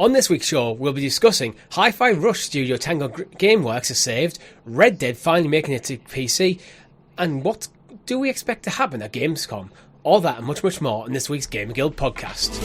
On this week's show, we'll be discussing Hi-Fi Rush Studio Tango Gameworks is saved, Red Dead finally making it to PC, and what do we expect to happen at Gamescom? All that and much, much more in this week's GamerGuild Podcast.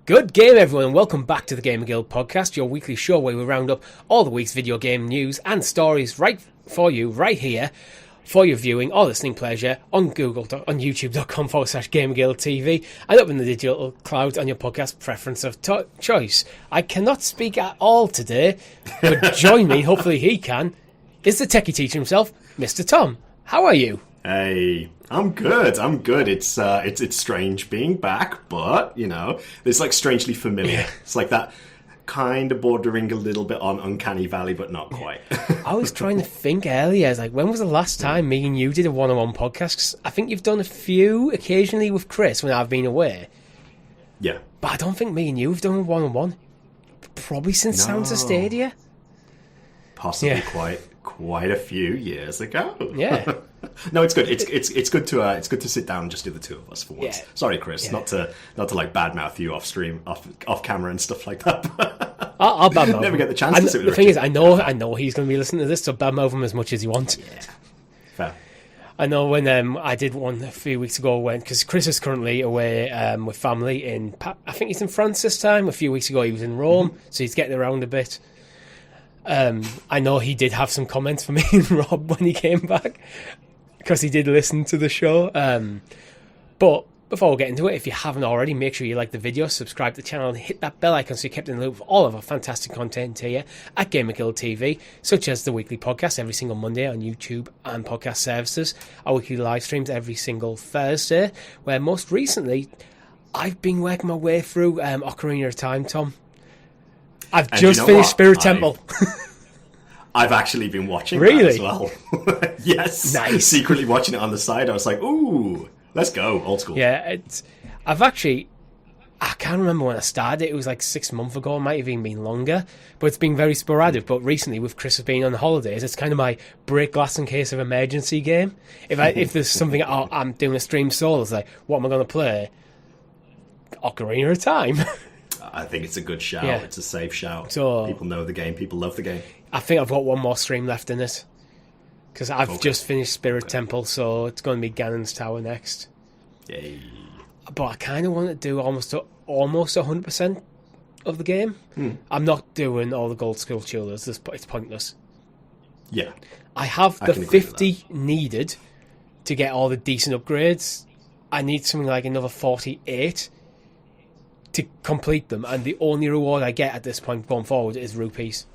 Good game, everyone, and welcome back to the GamerGuild Podcast, your weekly show where we round up all the week's video game news and stories right for you, right here, for your viewing or listening pleasure on youtube.com/GamerGuildTV and up in the digital cloud on your podcast preference of choice. I cannot speak at all today, but join me, hopefully he can, is the techie teacher himself, Mr. Tom. How are you? Hey, I'm good. It's strange being back, but you know, it's like strangely familiar. Yeah. It's like that kind of bordering a little bit on Uncanny Valley, but not quite. I was trying to think earlier. I was like, when was the last time me and you did a one-on-one podcast? 'Cause I think you've done a few occasionally with Chris when I've been away. Yeah, but I don't think me and you have done a one-on-one. Probably since Sounds of Stadia. Possibly quite a few years ago. Yeah. No, it's good. It's good to sit down and just do the two of us for once. Yeah. Sorry, Chris, not to like badmouth you off stream, off camera and stuff like that. I'll badmouth. Never get the chance to sit with the thing is, I know he's going to be listening to this, so badmouth him as much as you want. Yeah, fair. I know when I did one a few weeks ago because Chris is currently away with family in I think he's in France this time. A few weeks ago he was in Rome, so he's getting around a bit. I know he did have some comments for me and Rob when he came back because he did listen to the show. But before we get into it, if you haven't already, make sure you like the video, subscribe to the channel, and hit that bell icon so you're kept in the loop of all of our fantastic content here at GamerGuildTV, such as the weekly podcast every single Monday on YouTube and podcast services, our weekly live streams every single Thursday, where most recently I've been working my way through Ocarina of Time, Tom. I've just finished Spirit Temple. I've actually been watching that as well. Yes. Nice. Secretly watching it on the side. I was like, ooh, let's go. Old school. Yeah, I can't remember when I started. It was like 6 months ago. It might have even been longer. But it's been very sporadic. But recently, with Chris being on holidays, it's kind of my break glass in case of emergency game. If there's something, I'm doing a stream solo, it's like, what am I going to play? Ocarina of Time. I think it's a good shout. Yeah. It's a safe shout. So, people know the game. People love the game. I think I've got one more stream left in it. Because I've just finished Spirit Temple, so it's going to be Ganon's Tower next. Yay. But I kind of want to do almost 100% of the game. I'm not doing all the gold sculptures. It's pointless. Yeah. I have the 50 needed to get all the decent upgrades. I need something like another 48 to complete them, and the only reward I get at this point going forward is rupees.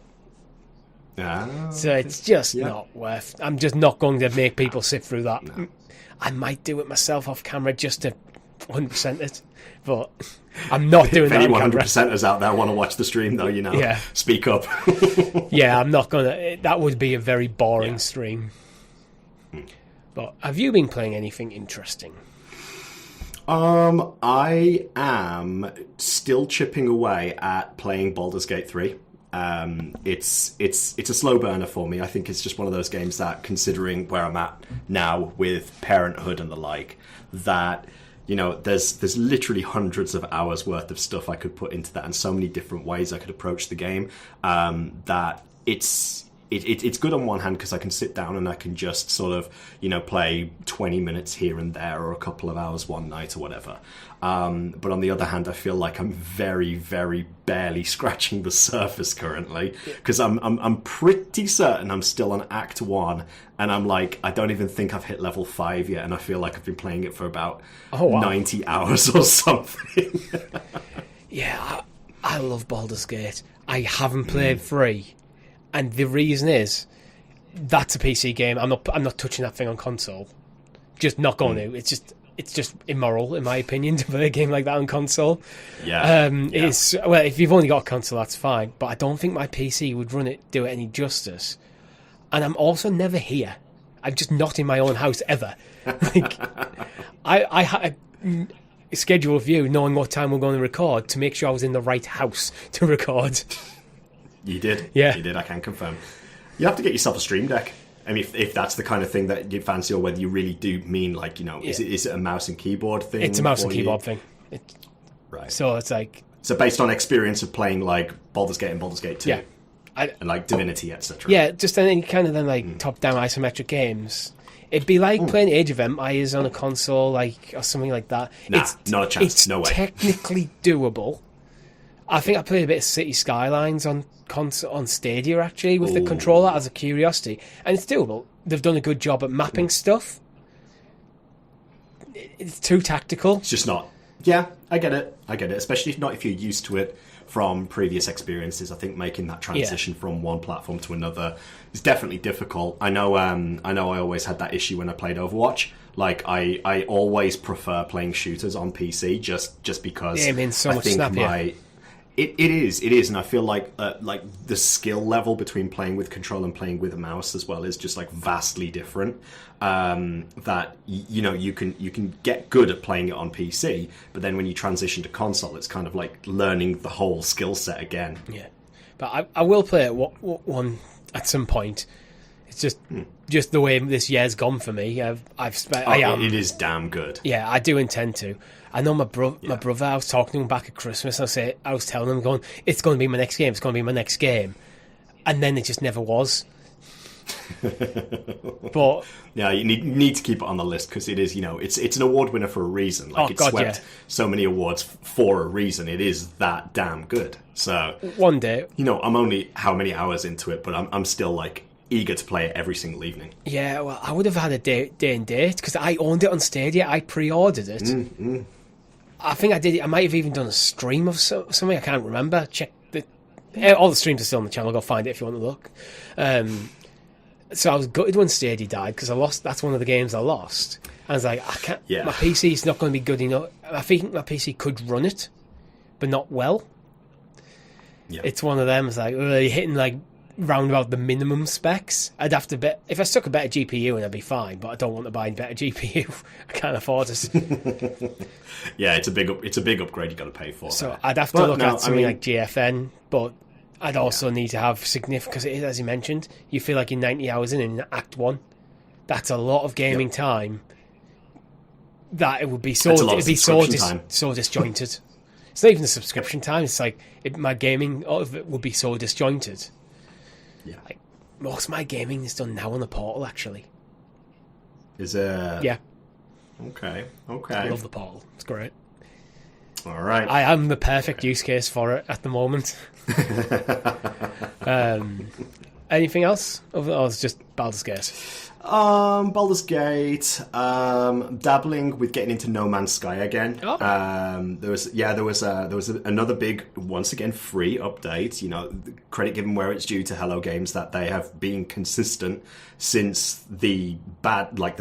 So it's just not worth. I'm just not going to make people sit through that. No. I might do it myself off camera just to 100% it, but I'm not doing that. If any 100%ers out there want to watch the stream, though, speak up. Yeah, I'm not gonna. That would be a very boring stream. But have you been playing anything interesting? I am still chipping away at playing Baldur's Gate 3. It's a slow burner for me. I think it's just one of those games that, considering where I'm at now with parenthood and the like, that, you know, there's literally hundreds of hours worth of stuff I could put into that, and so many different ways I could approach the game, that it's good on one hand because I can sit down and I can just sort of, play 20 minutes here and there or a couple of hours one night or whatever. But on the other hand, I feel like I'm very, very barely scratching the surface currently because I'm pretty certain I'm still on Act 1 and I'm like, I don't even think I've hit level 5 yet, and I feel like I've been playing it for about 90 hours or something. Yeah, I love Baldur's Gate. I haven't played 3. And the reason is, that's a PC game. I'm not touching that thing on console. Just not going to. It's just immoral, in my opinion, to play a game like that on console. Yeah. Well, if you've only got a console, that's fine. But I don't think my PC would do it any justice. And I'm also never here. I'm just not in my own house ever. Like, I had a schedule of you knowing what time we're going to record to make sure I was in the right house to record. You did. Yeah. You did, I can confirm. You have to get yourself a Stream Deck. I mean, if that's the kind of thing that you fancy, or whether you really do mean, like, you know, is it a mouse and keyboard thing? It's a mouse and keyboard thing. Right. So it's like... So based on experience of playing, like, Baldur's Gate and Baldur's Gate 2. Yeah. And, like, Divinity, etc. Yeah, just any kind of then, like, top-down isometric games. It'd be like playing Age of Empires on a console, like, or something like that. Nah, not a chance. No way. It's technically doable. I think I played a bit of City Skylines on Stadia, actually, with the controller as a curiosity. And it's doable. They've done a good job at mapping stuff. It's too tactical. It's just not... Yeah, I get it. Especially if you're used to it from previous experiences. I think making that transition from one platform to another is definitely difficult. I know I always had that issue when I played Overwatch. Like, I always prefer playing shooters on PC just because I mean, so much snappier. It is, and I feel like the skill level between playing with control and playing with a mouse as well is just like vastly different. That you know you can get good at playing it on PC, but then when you transition to console, it's kind of like learning the whole skill set again. Yeah, but I will play it one at some point. It's just the way this year's gone for me. It is damn good. Yeah, I do intend to. I know my brother, I was talking to him back at Christmas, I was telling him, going, it's going to be my next game, and then it just never was. But yeah, you need to keep it on the list, because it is, you know, it's an award winner for a reason. Like, swept so many awards for a reason. It is that damn good. So one day, you know, I'm only how many hours into it, but I'm still like eager to play it every single evening. Yeah, well, I would have had a day and date, because I owned it on Stadia. I pre-ordered it. I think I did it. I might have even done a stream of something. I can't remember. Check all the streams are still on the channel. Go find it if you want to look. So I was gutted when Stadia died, because I lost. That's one of the games I lost. I was like, I can't. Yeah. My PC's not going to be good enough. I think my PC could run it, but not well. Yeah. It's one of them. It's like, you're hitting like round about the minimum specs. I'd have to bet if I stuck a better GPU in, I'd be fine. But I don't want to buy a better GPU. I can't afford it. Yeah, it's a big upgrade you got to pay for. So I'd have to look at something like GFN, but I'd also need to have significant, because it is, as you mentioned, you feel like you're 90 hours in Act 1. That's a lot of gaming time. That it would be so disjointed. It's not even the subscription time. It's like my gaming of it would be so disjointed. Yeah, like, most of my gaming is done now on the Portal. Actually, is it? Yeah. Okay. I love the Portal. It's great. All right. I am the perfect use case for it at the moment. Anything else? Or it's just Baldur's Gate? Baldur's Gate, dabbling with getting into No Man's Sky again. There was another big, once again, free update. You know, credit given where it's due to Hello Games, that they have been consistent since the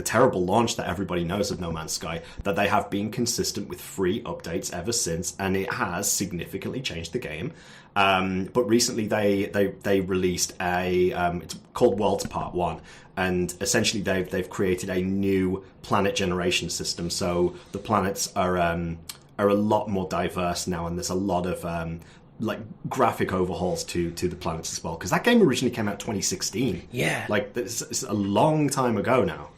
terrible launch that everybody knows of No Man's Sky, that they have been consistent with free updates ever since, and it has significantly changed the game. But recently they released it's called Worlds Part 1, and essentially they've created a new planet generation system. So the planets are a lot more diverse now, and there's a lot of graphic overhauls to the planets as well, because that game originally came out 2016. Yeah, like it's a long time ago now.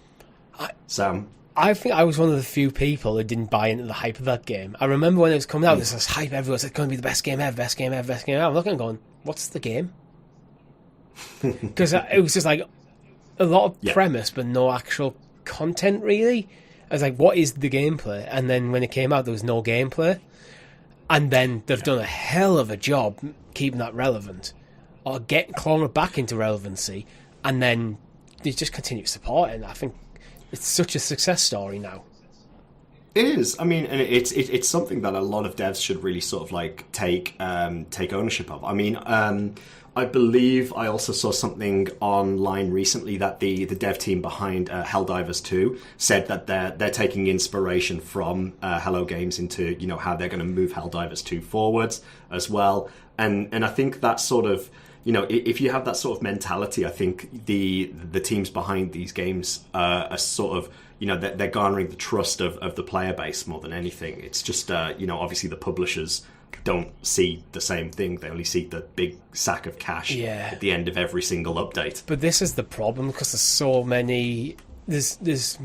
I think I was one of the few people who didn't buy into the hype of that game. I remember when it was coming out, there's this hype everywhere. It's going to be the best game ever. I'm looking and going, what's the game? Because it was just like a lot of premise, but no actual content, really. I was like, what is the gameplay? And then when it came out, there was no gameplay. And then they've done a hell of a job keeping that relevant, or clawing it back into relevancy, and then they just continue supporting. I think it's such a success story now. It is. I mean, and it's something that a lot of devs should really sort of like take ownership of. I mean, I believe I also saw something online recently that the dev team behind Helldivers 2 said that they're taking inspiration from Hello Games into, you know, how they're going to move Helldivers 2 forwards as well. And I think that sort of, if you have that sort of mentality, I think the teams behind these games are sort of, they're garnering the trust of the player base more than anything. It's just, obviously the publishers don't see the same thing. They only see the big sack of cash at the end of every single update. But this is the problem, because there's so many. There's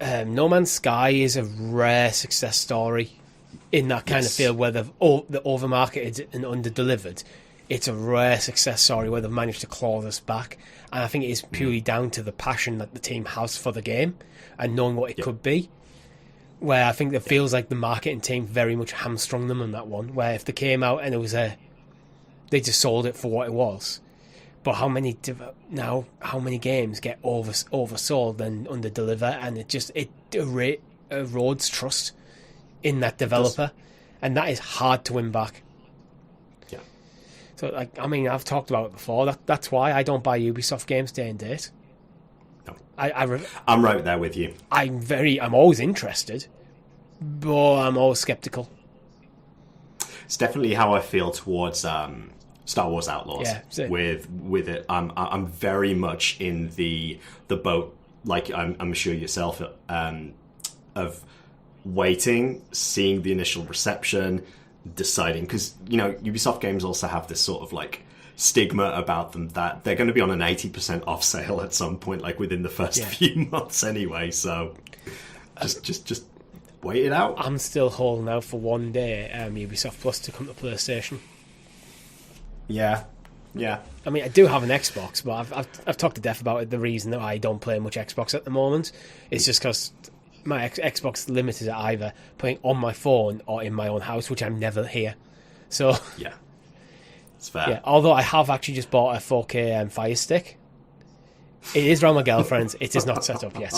No Man's Sky is a rare success story in that kind of field where they've overmarketed and underdelivered. It's a rare success story where they've managed to claw this back, and I think it is purely down to the passion that the team has for the game and knowing what it could be. Where I think it feels like the marketing team very much hamstrung them on that one. Where if they came out and it was they just sold it for what it was. But how many games get oversold and underdeliver, and it erodes trust in that developer, and that is hard to win back. Yeah. So I've talked about it before. That's why I don't buy Ubisoft games day and date. No. I'm right there with you. I'm always interested, but I'm always skeptical. It's definitely how I feel towards Star Wars Outlaws. Yeah, with it, I'm very much in the boat, like I'm sure yourself, of waiting, seeing the initial reception, deciding, because Ubisoft games also have this sort of like stigma about them that they're going to be on an 80% off sale at some point, like within the first few months anyway. So just wait it out. I'm still holding out for one day Ubisoft Plus to come to PlayStation. Yeah. I mean, I do have an Xbox, but I've talked to Def about it. The reason that I don't play much Xbox at the moment is just because my Xbox is limited to either playing on my phone or in my own house, which I'm never here. So yeah, it's fair. Yeah, although I have actually just bought a 4K Fire Stick. It is around my girlfriend's. It is not set up yet.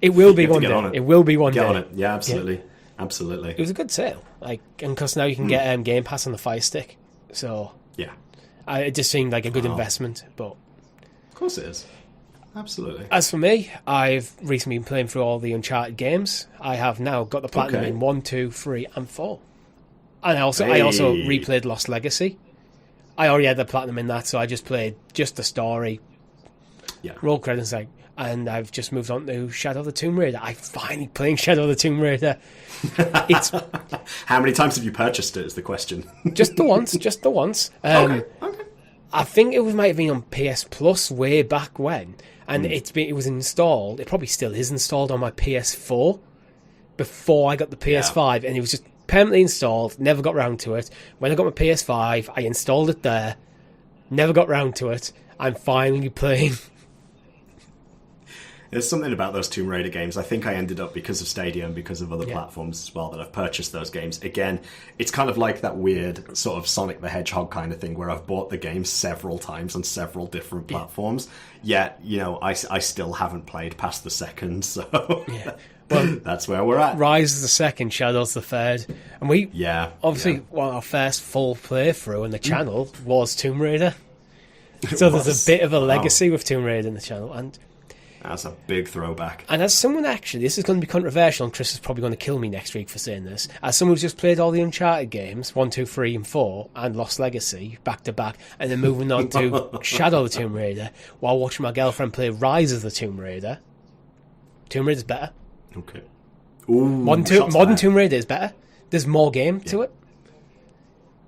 It will be one day. It will be one day. Get on it. Yeah, absolutely. Yeah. Absolutely. It was a good sale. And because now you can get Game Pass on the Fire Stick. So yeah, it just seemed like a good investment. But of course it is. Absolutely. As for me, I've recently been playing through all the Uncharted games. I have now got the platinum in 1, 2, 3, and 4. And I also replayed Lost Legacy. I already had the platinum in that, so I just played just the story. Yeah. Roll credits, and I've just moved on to Shadow of the Tomb Raider. I'm finally playing Shadow of the Tomb Raider. It's how many times have you purchased it? Is the question. Just the once. Okay. I think it might have been on PS Plus way back when, and it was installed. It probably still is installed on my PS4 before I got the PS5, and it was just permanently installed. Never got round to it. When I got my PS5, I installed it there. Never got round to it. I'm finally playing. There's something about those Tomb Raider games. I think I ended up, because of Stadia and because of other platforms as well, that I've purchased those games. Again, it's kind of like that weird sort of Sonic the Hedgehog kind of thing where I've bought the game several times on several different platforms. Yet, I still haven't played past the second, so well, that's where we're at. Rise is the second, Shadow's the third. And we, our first full playthrough on the channel was Tomb Raider. So there's a bit of a legacy with Tomb Raider in the channel, and that's a big throwback. And as someone, actually, this is going to be controversial, and Chris is probably going to kill me next week for saying this, as someone who's just played all the Uncharted games, 1, 2, 3, and 4, and Lost Legacy, back to back, and then moving on to Shadow of the Tomb Raider, while watching my girlfriend play Rise of the Tomb Raider, Tomb Raider's better. Okay. Ooh, modern Tomb Raider is better. There's more game to it.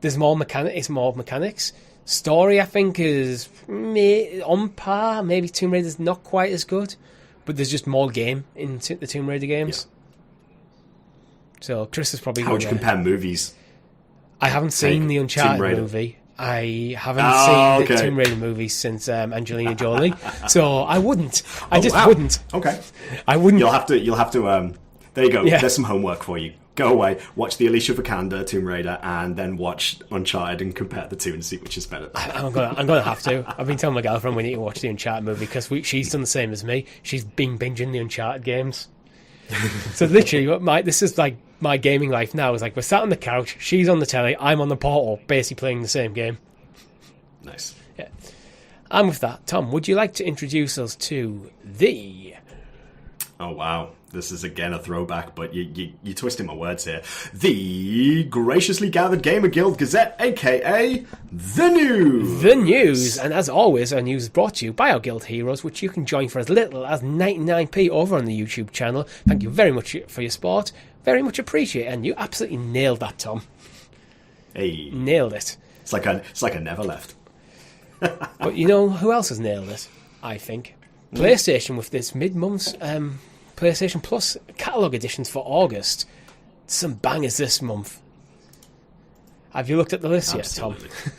There's more mechanics. Story, I think, is on par. Maybe Tomb Raider's not quite as good, but there's just more game in the Tomb Raider games. Yeah. So Chris is probably. How would you compare movies? I haven't seen the Uncharted movie. I haven't seen the Tomb Raider movie since Angelina Jolie, so I wouldn't. I wouldn't. Okay, I wouldn't. You'll have to. There you go. Yeah. There's some homework for you. Go away, watch the Alicia Vikander Tomb Raider, and then watch Uncharted and compare the two and see which is better. I'm gonna have to. I've been telling my girlfriend we need to watch the Uncharted movie because she's done the same as me. She's been binging the Uncharted games. So literally, this is like my gaming life now. Is like we're sat on the couch, she's on the telly, I'm on the portal, basically playing the same game. Nice. Yeah. And with that, Tom, would you like to introduce us to the Oh, wow. This is again a throwback, but you're twisting my words here. The graciously gathered Gamer Guild Gazette, aka The News. The News. And as always, our news is brought to you by our Guild Heroes, which you can join for as little as 99p over on the YouTube channel. Thank you very much for your support. Very much appreciate it. And you absolutely nailed that, Tom. Hey. Nailed it. It's like I never left. But you know who else has nailed it, I think? PlayStation with this mid-month's PlayStation Plus catalogue editions for August. Some bangers this month. Have you looked at the list Absolutely. yet, Tom?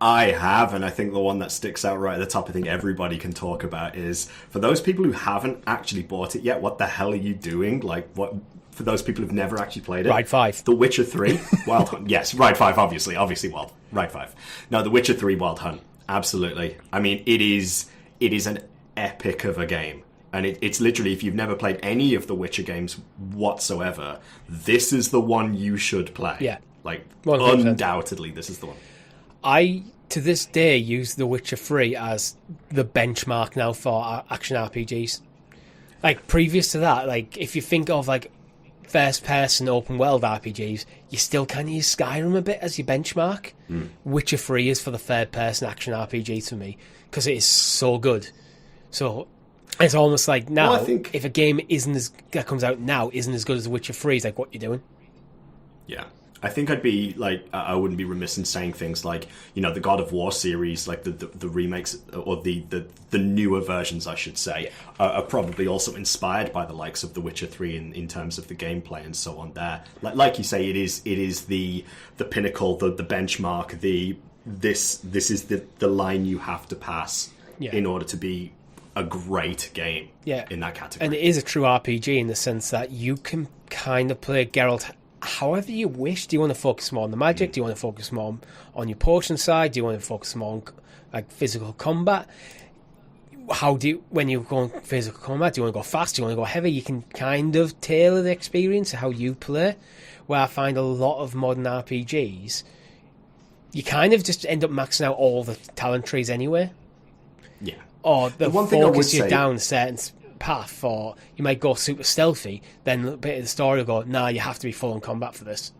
I have, and I think the one that sticks out right at the top, I think everybody can talk about, is for those people who haven't actually bought it yet, what the hell are you doing? Like, what? For those people who've never actually played it, Ride 5. The Witcher 3, Wild Hunt. Yes, Ride 5, obviously Ride 5. No, The Witcher 3, Wild Hunt. Absolutely. I mean, it is an epic of a game. And it's literally, if you've never played any of the Witcher games whatsoever, this is the one you should play. Yeah. Like, 100%. Undoubtedly, this is the one. I, to this day, use The Witcher 3 as the benchmark now for action RPGs. Like, previous to that, like, if you think of, like, first-person open-world RPGs, you still kind of use Skyrim a bit as your benchmark. Witcher 3 is for the third-person action RPG to me, because it is so good. So it's almost like now, Well, I think... if a game that comes out now isn't as good as The Witcher 3, it's like, what you doing? Yeah. I think I'd be, like, I wouldn't be remiss in saying things like, you know, the God of War series, like the remakes, or the newer versions, I should say, are probably also inspired by the likes of The Witcher 3 in terms of the gameplay and so on there. Like you say, it is the pinnacle, the benchmark, this is the line you have to pass in order to be a great game in that category. And it is a true RPG in the sense that you can kind of play Geralt however you wish. Do you want to focus more on the magic? Do you want to focus more on your potion side? Do you want to focus more on like physical combat? When you're going physical combat, do you want to go fast? Do you want to go heavy? You can kind of tailor the experience to how you play. Where I find a lot of modern RPGs, you kind of just end up maxing out all the talent trees anyway. Yeah. Or the one thing I would focus you say... down a certain path, or you might go super stealthy, then a bit of the story will go, nah, you have to be full on combat for this.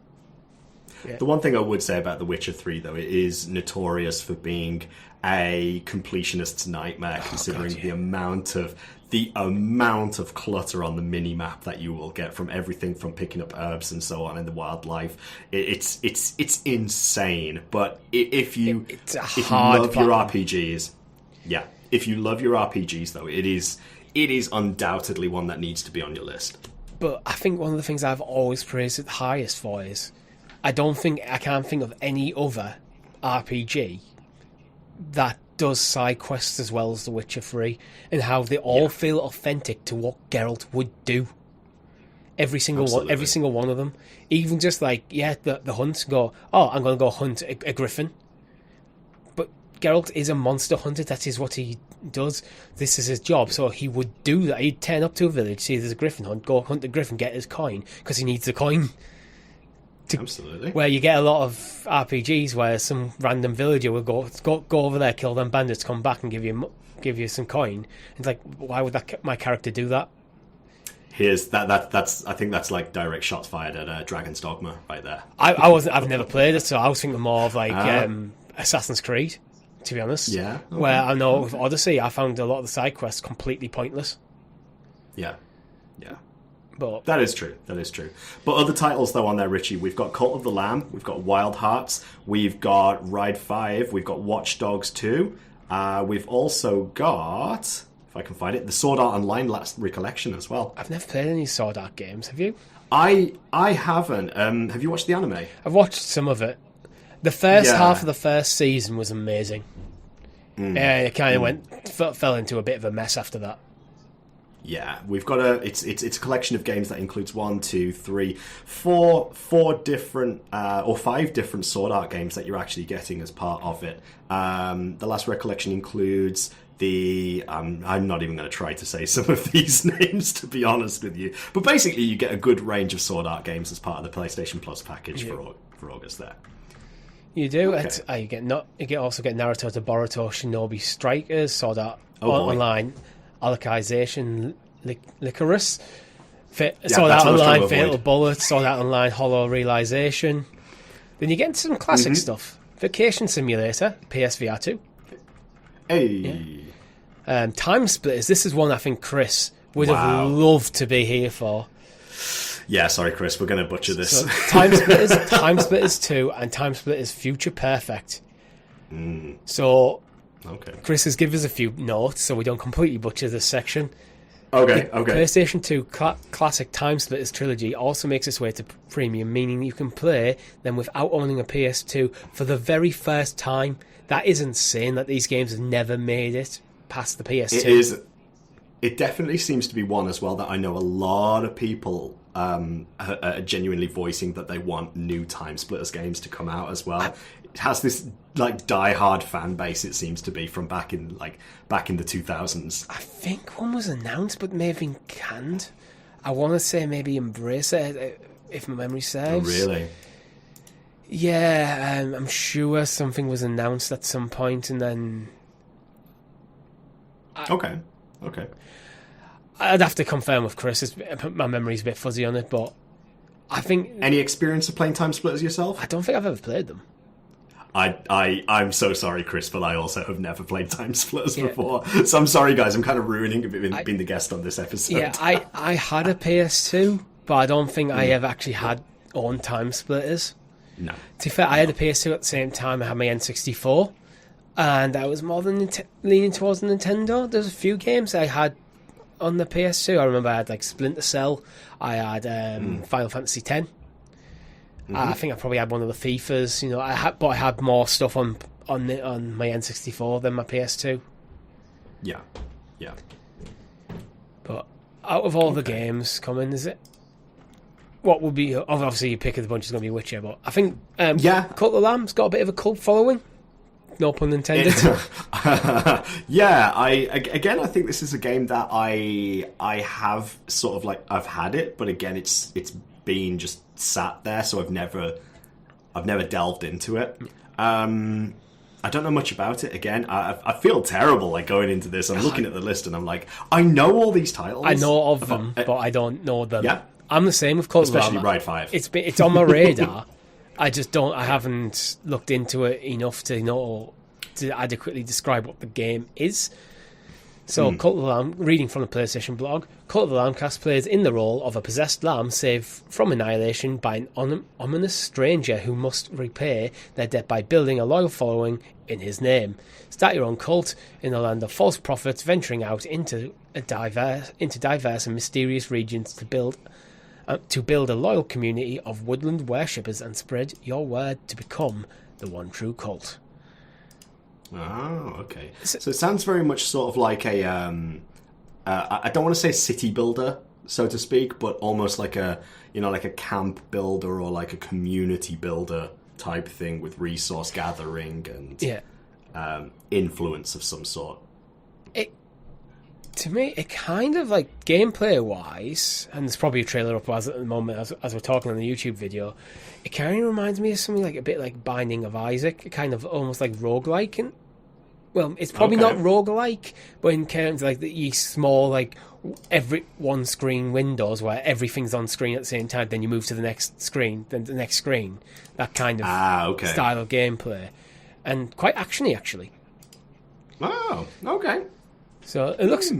Yeah. The one thing I would say about The Witcher 3, though, it is notorious for being a completionist's nightmare, considering the amount of clutter on the mini-map that you will get from everything from picking up herbs and so on in the wildlife. It's insane. But if you love your RPGs, if you love your RPGs, though, it is undoubtedly one that needs to be on your list. But I think one of the things I've always praised it highest for is I can't think of any other RPG that does side quests as well as The Witcher 3, and how they all feel authentic to what Geralt would do. Every single one of them. Even just like, the hunts go, I'm going to go hunt a griffin. But Geralt is a monster hunter. That is what he does. This is his job, so he would do that. He'd turn up to a village, see there's a griffin hunt, go hunt the griffin, get his coin, because he needs the coin. Absolutely. Where you get a lot of RPGs where some random villager will go over there, kill them bandits, come back and give you some coin. It's like, why would my character do that? That's I think that's like direct shots fired at Dragon's Dogma right there. I've never played it, so I was thinking more of like Assassin's Creed, to be honest. Yeah. Okay. Where I know with Odyssey, I found a lot of the side quests completely pointless. Yeah. Yeah. But that is true. But other titles, though, on there, Richie, we've got Cult of the Lamb, we've got Wild Hearts, we've got Ride 5, we've got Watch Dogs 2, we've also got, if I can find it, the Sword Art Online Last Recollection as well. I've never played any Sword Art games, have you? I haven't. Have you watched the anime? I've watched some of it. The first half of the first season was amazing. It kind of fell into a bit of a mess after that. Yeah, we've got it's a collection of games that includes 4 different or 5 different Sword Art games that you're actually getting as part of it. The Last Recollection includes I'm not even going to try to say some of these names, to be honest with you. But basically, you get a good range of Sword Art games as part of the PlayStation Plus package for August there. You do. Okay. You also get Naruto to Boruto, Shinobi Strikers, Sword Art Online, Alicization, Licorice. Saw that that's what I was trying online, to Fatal avoid. Bullet. Saw that online, Hollow Realization. Then you get into some classic stuff. Vacation Simulator, PSVR 2. Hey. Time Splitters. This is one I think Chris would have loved to be here for. Yeah, sorry, Chris. We're going to butcher this. So, Time Splitters 2, and Time Splitters Future Perfect. So, Chris has given us a few notes so we don't completely butcher this section. Okay. PlayStation 2 classic Time Splitters trilogy also makes its way to premium, meaning you can play them without owning a PS2 for the very first time. That is insane that these games have never made it past the PS2. It is. It definitely seems to be one as well that I know a lot of people are genuinely voicing that they want new Time Splitters games to come out as well. It has this like die-hard fan base, it seems to be, from back in the 2000s. I think one was announced but may have been canned. I want to say maybe Embrace It, if my memory serves. Oh, really? Yeah, I'm sure something was announced at some point and then... Okay. I'd have to confirm with Chris. My memory's a bit fuzzy on it, but I think... Any experience of playing Time Splitters yourself? I don't think I've ever played them. I'm so sorry, Chris, but I also have never played Time Splitters before. So I'm sorry, guys. I'm kind of ruining being the guest on this episode. Yeah, I had a PS2, but I don't think I ever actually had owned Time Splitters. No. To be fair, I had a PS2 at the same time I had my N64, and I was more than leaning towards Nintendo. There's a few games I had on the PS2. I remember I had like Splinter Cell. I had Final Fantasy X. I think I probably had one of the FIFAs. You know, I had more stuff on my N64 than my PS2. Yeah. But out of all the games coming, is it? What would be... Obviously, your pick of the bunch is going to be Witcher, but I think Cult of the Lamb's got a bit of a cult following. No pun intended. Yeah, I think this is a game that I have sort of like... I've had it, but again, it's been just sat there, so I've never delved into it. I don't know much about it. Again, I feel terrible like going into this. I'm looking at the list and I'm like, I know all these titles. I know of them, but I don't know them. Yeah. I'm the same with Cult of the Lamb. Especially Ride 5. It's on my radar. I haven't looked into it enough to adequately describe what the game is. So, Cult of the Lamb, reading from the PlayStation blog, Cult of the Lamb cast plays in the role of a possessed lamb saved from annihilation by an ominous stranger who must repay their debt by building a loyal following in his name. Start your own cult in a land of false prophets, venturing out into diverse and mysterious regions to build a loyal community of woodland worshippers and spread your word to become the one true cult. Oh, okay. So it sounds very much sort of like a, I don't want to say city builder, so to speak, but almost like a camp builder or like a community builder type thing with resource gathering and influence of some sort. To me, it kind of like gameplay-wise, and there's probably a trailer up at the moment as we're talking on the YouTube video, it kind of reminds me of something like a bit like Binding of Isaac, kind of almost like roguelike. Well, it's probably not roguelike, but in terms of like the small, like every one screen windows where everything's on screen at the same time, then you move to the next screen, then the next screen. That kind of style of gameplay. And quite actiony, actually. Oh, okay. So it looks.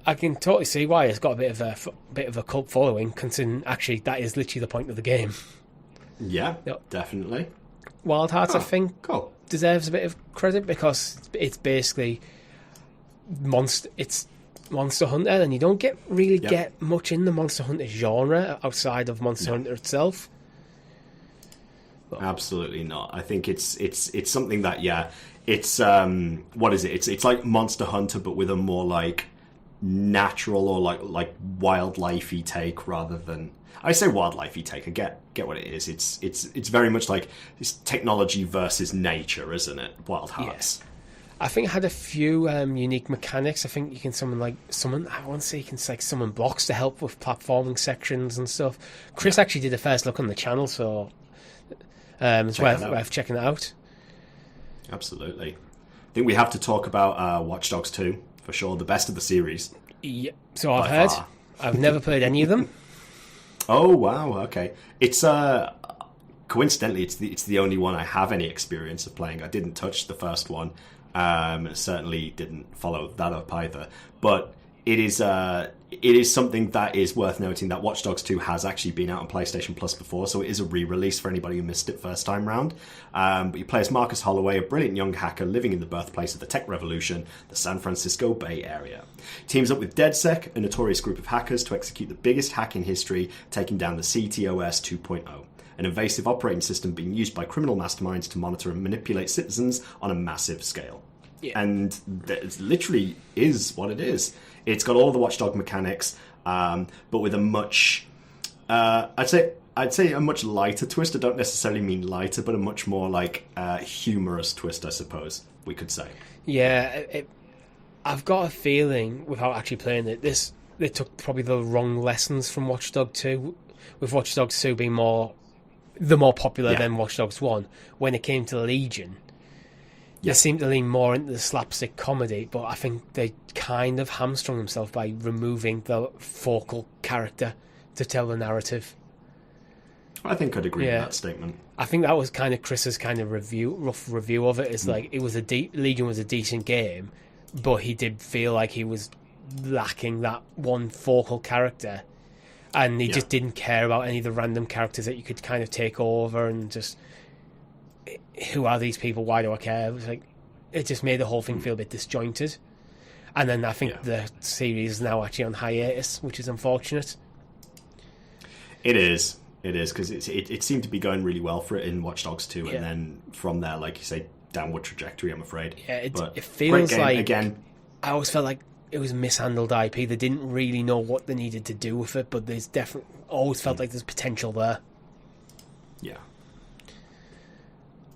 I can totally see why it's got a bit of a cult following, considering actually that is literally the point of the game. Yeah, definitely. Wild Hearts, I think, deserves a bit of credit because it's basically it's Monster Hunter, and you don't get much in the Monster Hunter genre outside of Monster Hunter itself. But absolutely not. I think it's something that it's what is it? It's like Monster Hunter, but with a more like natural or like wildlife-y take rather than. I say wildlife-y take. I get what it is. It's very much like it's technology versus nature, isn't it? Wild Hearts. Yeah. I think it had a few unique mechanics. I think you can summon. I want to say you can summon blocks to help with platforming sections and stuff. Chris actually did a first look on the channel, so it's worth checking it out. Absolutely. I think we have to talk about Watch Dogs 2 for sure. The best of the series. Yeah. So I've heard. I've never played any of them. Oh wow, okay. It's coincidentally it's the only one I have any experience of playing. I didn't touch the first one. Certainly didn't follow that up either. But it is something that is worth noting that Watch Dogs 2 has actually been out on PlayStation Plus before, so it is a re-release for anybody who missed it first time round. But you play as Marcus Holloway, a brilliant young hacker living in the birthplace of the tech revolution, the San Francisco Bay Area. Teams up with DedSec, a notorious group of hackers, to execute the biggest hack in history, taking down the CTOS 2.0, an invasive operating system being used by criminal masterminds to monitor and manipulate citizens on a massive scale. Yeah. And it literally is what it is. It's got all the Watchdog mechanics, but with a much, I'd say a much lighter twist. I don't necessarily mean lighter, but a much more like humorous twist, I suppose we could say. Yeah, I've got a feeling, without actually playing it, they took probably the wrong lessons from Watch Dogs 2, with Watch Dogs 2 being more popular than Watch Dogs 1. When it came to Legion, they seemed to lean more into the slapstick comedy, but I think they kind of hamstrung themselves by removing the focal character to tell the narrative. I think I'd agree with that statement. I think that was kind of Chris's kind of rough review of it. It's like it was Legion was a decent game, but he did feel like he was lacking that one focal character, and he just didn't care about any of the random characters that you could kind of take over and just, who are these people? Why do I care? It was like, it just made the whole thing feel a bit disjointed. And then I think the series is now actually on hiatus, which is unfortunate. It is, because it seemed to be going really well for it in Watch Dogs 2, and then from there, like you say, downward trajectory, I'm afraid. Yeah, it feels like, again, I always felt like it was mishandled IP. They didn't really know what they needed to do with it, but there's definitely always felt like there's potential there. Yeah.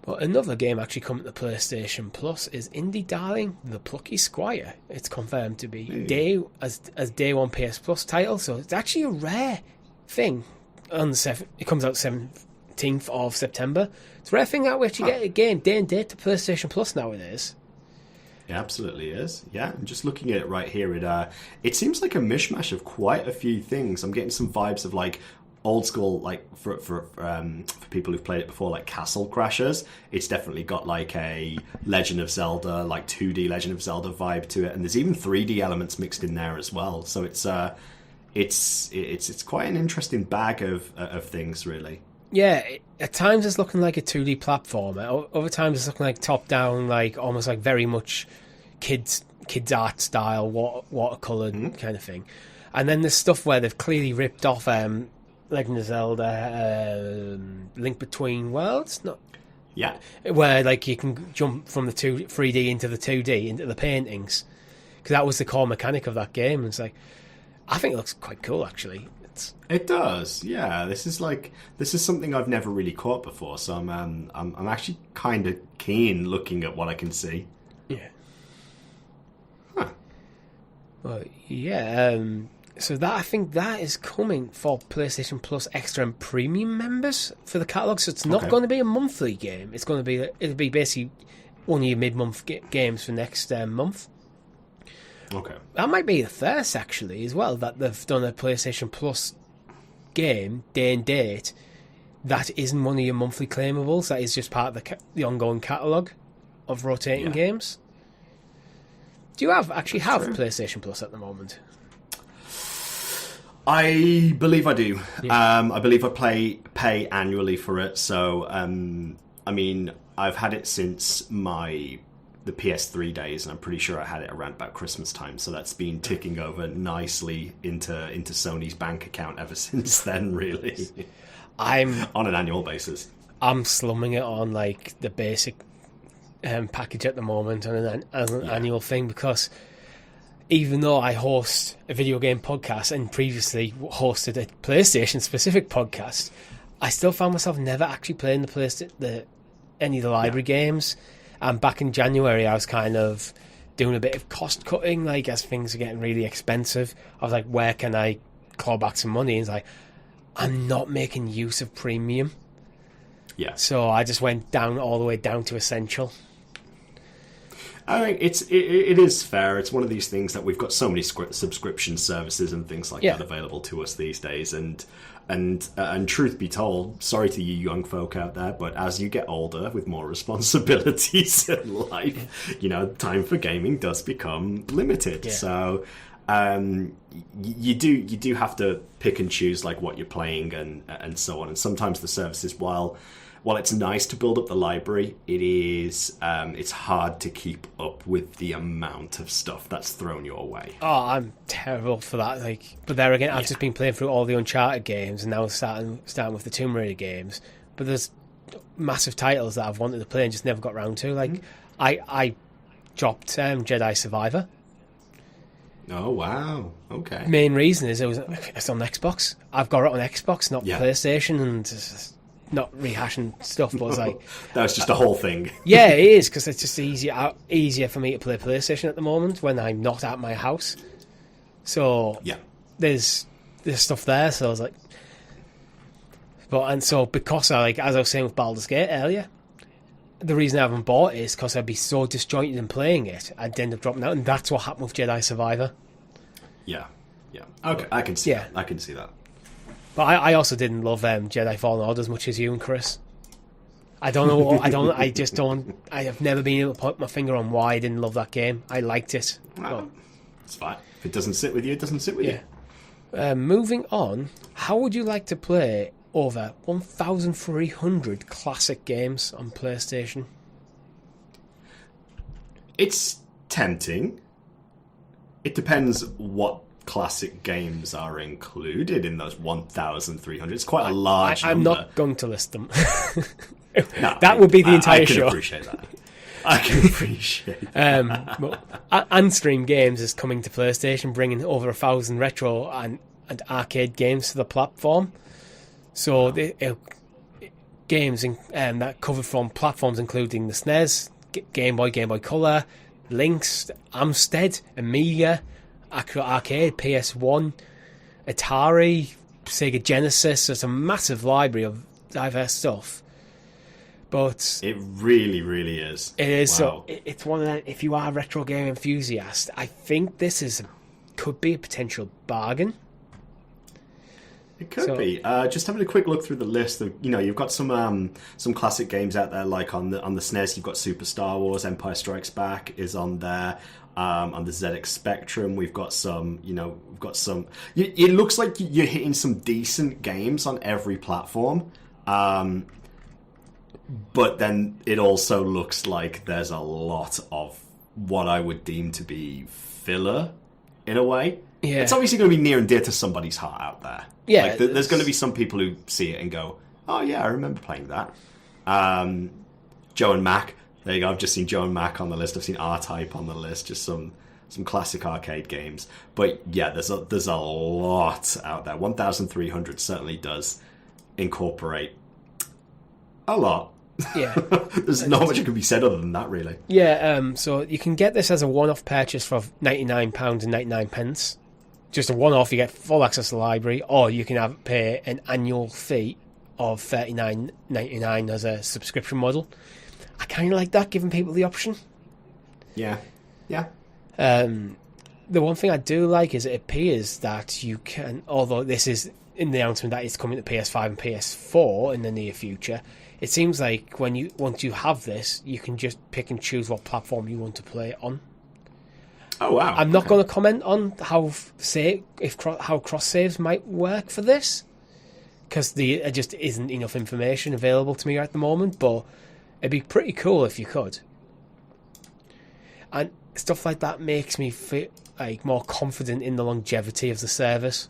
But another game actually coming to PlayStation Plus is indie darling The Plucky Squire. It's confirmed to be day one PS Plus title, so it's actually a rare thing. It comes out 17th of September. It's a rare thing that we actually get a game day and date to PlayStation Plus nowadays. It absolutely is. Yeah, I'm just looking at it right here. It seems like a mishmash of quite a few things. I'm getting some vibes of like old school, like for people who've played it before, like Castle Crashers. It's definitely got like a Legend of Zelda, like 2D Legend of Zelda vibe to it, and there's even 3D elements mixed in there as well. So it's quite an interesting bag of things, really. Yeah, at times it's looking like a 2D platformer. Other times it's looking like top down, like almost like very much kids art style, watercolored kind of thing. And then there's stuff where they've clearly ripped off Legend of Zelda, Link Between Worlds, where like you can jump from the 3D into the 2D into the paintings, because that was the core mechanic of that game. And it's like, I think it looks quite cool actually. It does, yeah. This is something I've never really caught before, so I'm actually kind of keen looking at what I can see. Yeah. Huh. Well, yeah. So that, I think that is coming for PlayStation Plus Extra and Premium members for the catalogue. So it's not going to be a monthly game. It'll be basically one of your mid-month games for next month. Okay. That might be the first, actually, as well, that they've done a PlayStation Plus game, day and date, that isn't one of your monthly claimables. That is just part of the ongoing catalogue of rotating games. Do you have PlayStation Plus at the moment? I believe I do. Yeah. I believe I pay annually for it. So, I mean, I've had it since the PS3 days, and I'm pretty sure I had it around about Christmas time. So that's been ticking over nicely into Sony's bank account ever since then. Really, I'm on an annual basis. I'm slumming it on like the basic package at the moment on an annual thing, because even though I host a video game podcast and previously hosted a PlayStation specific podcast, I still found myself never actually playing any of the library games. And back in January, I was kind of doing a bit of cost cutting, like as things are getting really expensive. I was like, where can I claw back some money? And it's like, I'm not making use of premium. Yeah. So I just went all the way down to essential. I think it is fair. It's one of these things that we've got so many subscription services and things like that available to us these days, and truth be told, sorry to you young folk out there, but as you get older with more responsibilities in life, time for gaming does become limited. Yeah. So you do have to pick and choose like what you're playing and so on. And sometimes the services, while it's nice to build up the library, it's hard to keep up with the amount of stuff that's thrown your way. Oh, I'm terrible for that. But there again, I've just been playing through all the Uncharted games and now starting with the Tomb Raider games. But there's massive titles that I've wanted to play and just never got around to. I dropped Jedi Survivor. Oh wow! Okay. Main reason is it's on Xbox. I've got it on Xbox, not PlayStation, and not rehashing stuff. But it's like that was just a whole thing. Yeah, it is, because it's just easier for me to play PlayStation at the moment when I'm not at my house. So there's stuff there. So I was like, because as I was saying with Baldur's Gate earlier, the reason I haven't bought it is because I'd be so disjointed in playing it, I'd end up dropping out, and that's what happened with Jedi Survivor. Yeah. Okay, I can see that. I can see that. But I also didn't love Jedi Fallen Order as much as you and Chris. I don't know. I have never been able to put my finger on why I didn't love that game. I liked it. Well, it's fine. If it doesn't sit with you, it doesn't sit with you. Moving on, how would you like to play over 1,300 classic games on PlayStation? It's tempting. It depends what classic games are included in those 1,300. It's quite a large number. I'm not going to list them. That would be the entire show. I can appreciate that. Antstream Games is coming to PlayStation, bringing over 1,000 retro and arcade games to the platform. So games that cover from platforms including the SNES, Game Boy, Game Boy Color, Lynx, Amstrad, Amiga, Arcade, PS1, Atari, Sega Genesis. There's a massive library of diverse stuff. But it really, really is. It is. Wow. So it's one of the, if you are a retro game enthusiast, I think this could be a potential bargain. It could be. Just having a quick look through the list of, you've got some classic games out there, like on the SNES, you've got Super Star Wars, Empire Strikes Back is on there. On the ZX Spectrum, we've got some. It looks like you're hitting some decent games on every platform. But then it also looks like there's a lot of what I would deem to be filler, in a way. Yeah. It's obviously going to be near and dear to somebody's heart out there. Yeah, there's going to be some people who see it and go, "Oh yeah, I remember playing that." Joe and Mac. There you go. I've just seen Joe and Mac on the list. I've seen R-Type on the list. Just some classic arcade games. But yeah, there's a lot out there. 1,300 certainly does incorporate a lot. Yeah. There's not much that can be said other than that, really. Yeah, so you can get this as a one-off purchase for £99.99. Just a one-off, you get full access to the library, or you can pay an annual fee of $39.99 as a subscription model. I kind of like that, giving people the option. Yeah. The one thing I do like is it appears that you can, although this is in the announcement that it's coming to PS5 and PS4 in the near future, it seems like once you have this, you can just pick and choose what platform you want to play it on. Oh wow! I'm not going to comment on how cross saves might work for this, because there just isn't enough information available to me at the moment. But it'd be pretty cool if you could. And stuff like that makes me feel like more confident in the longevity of the service.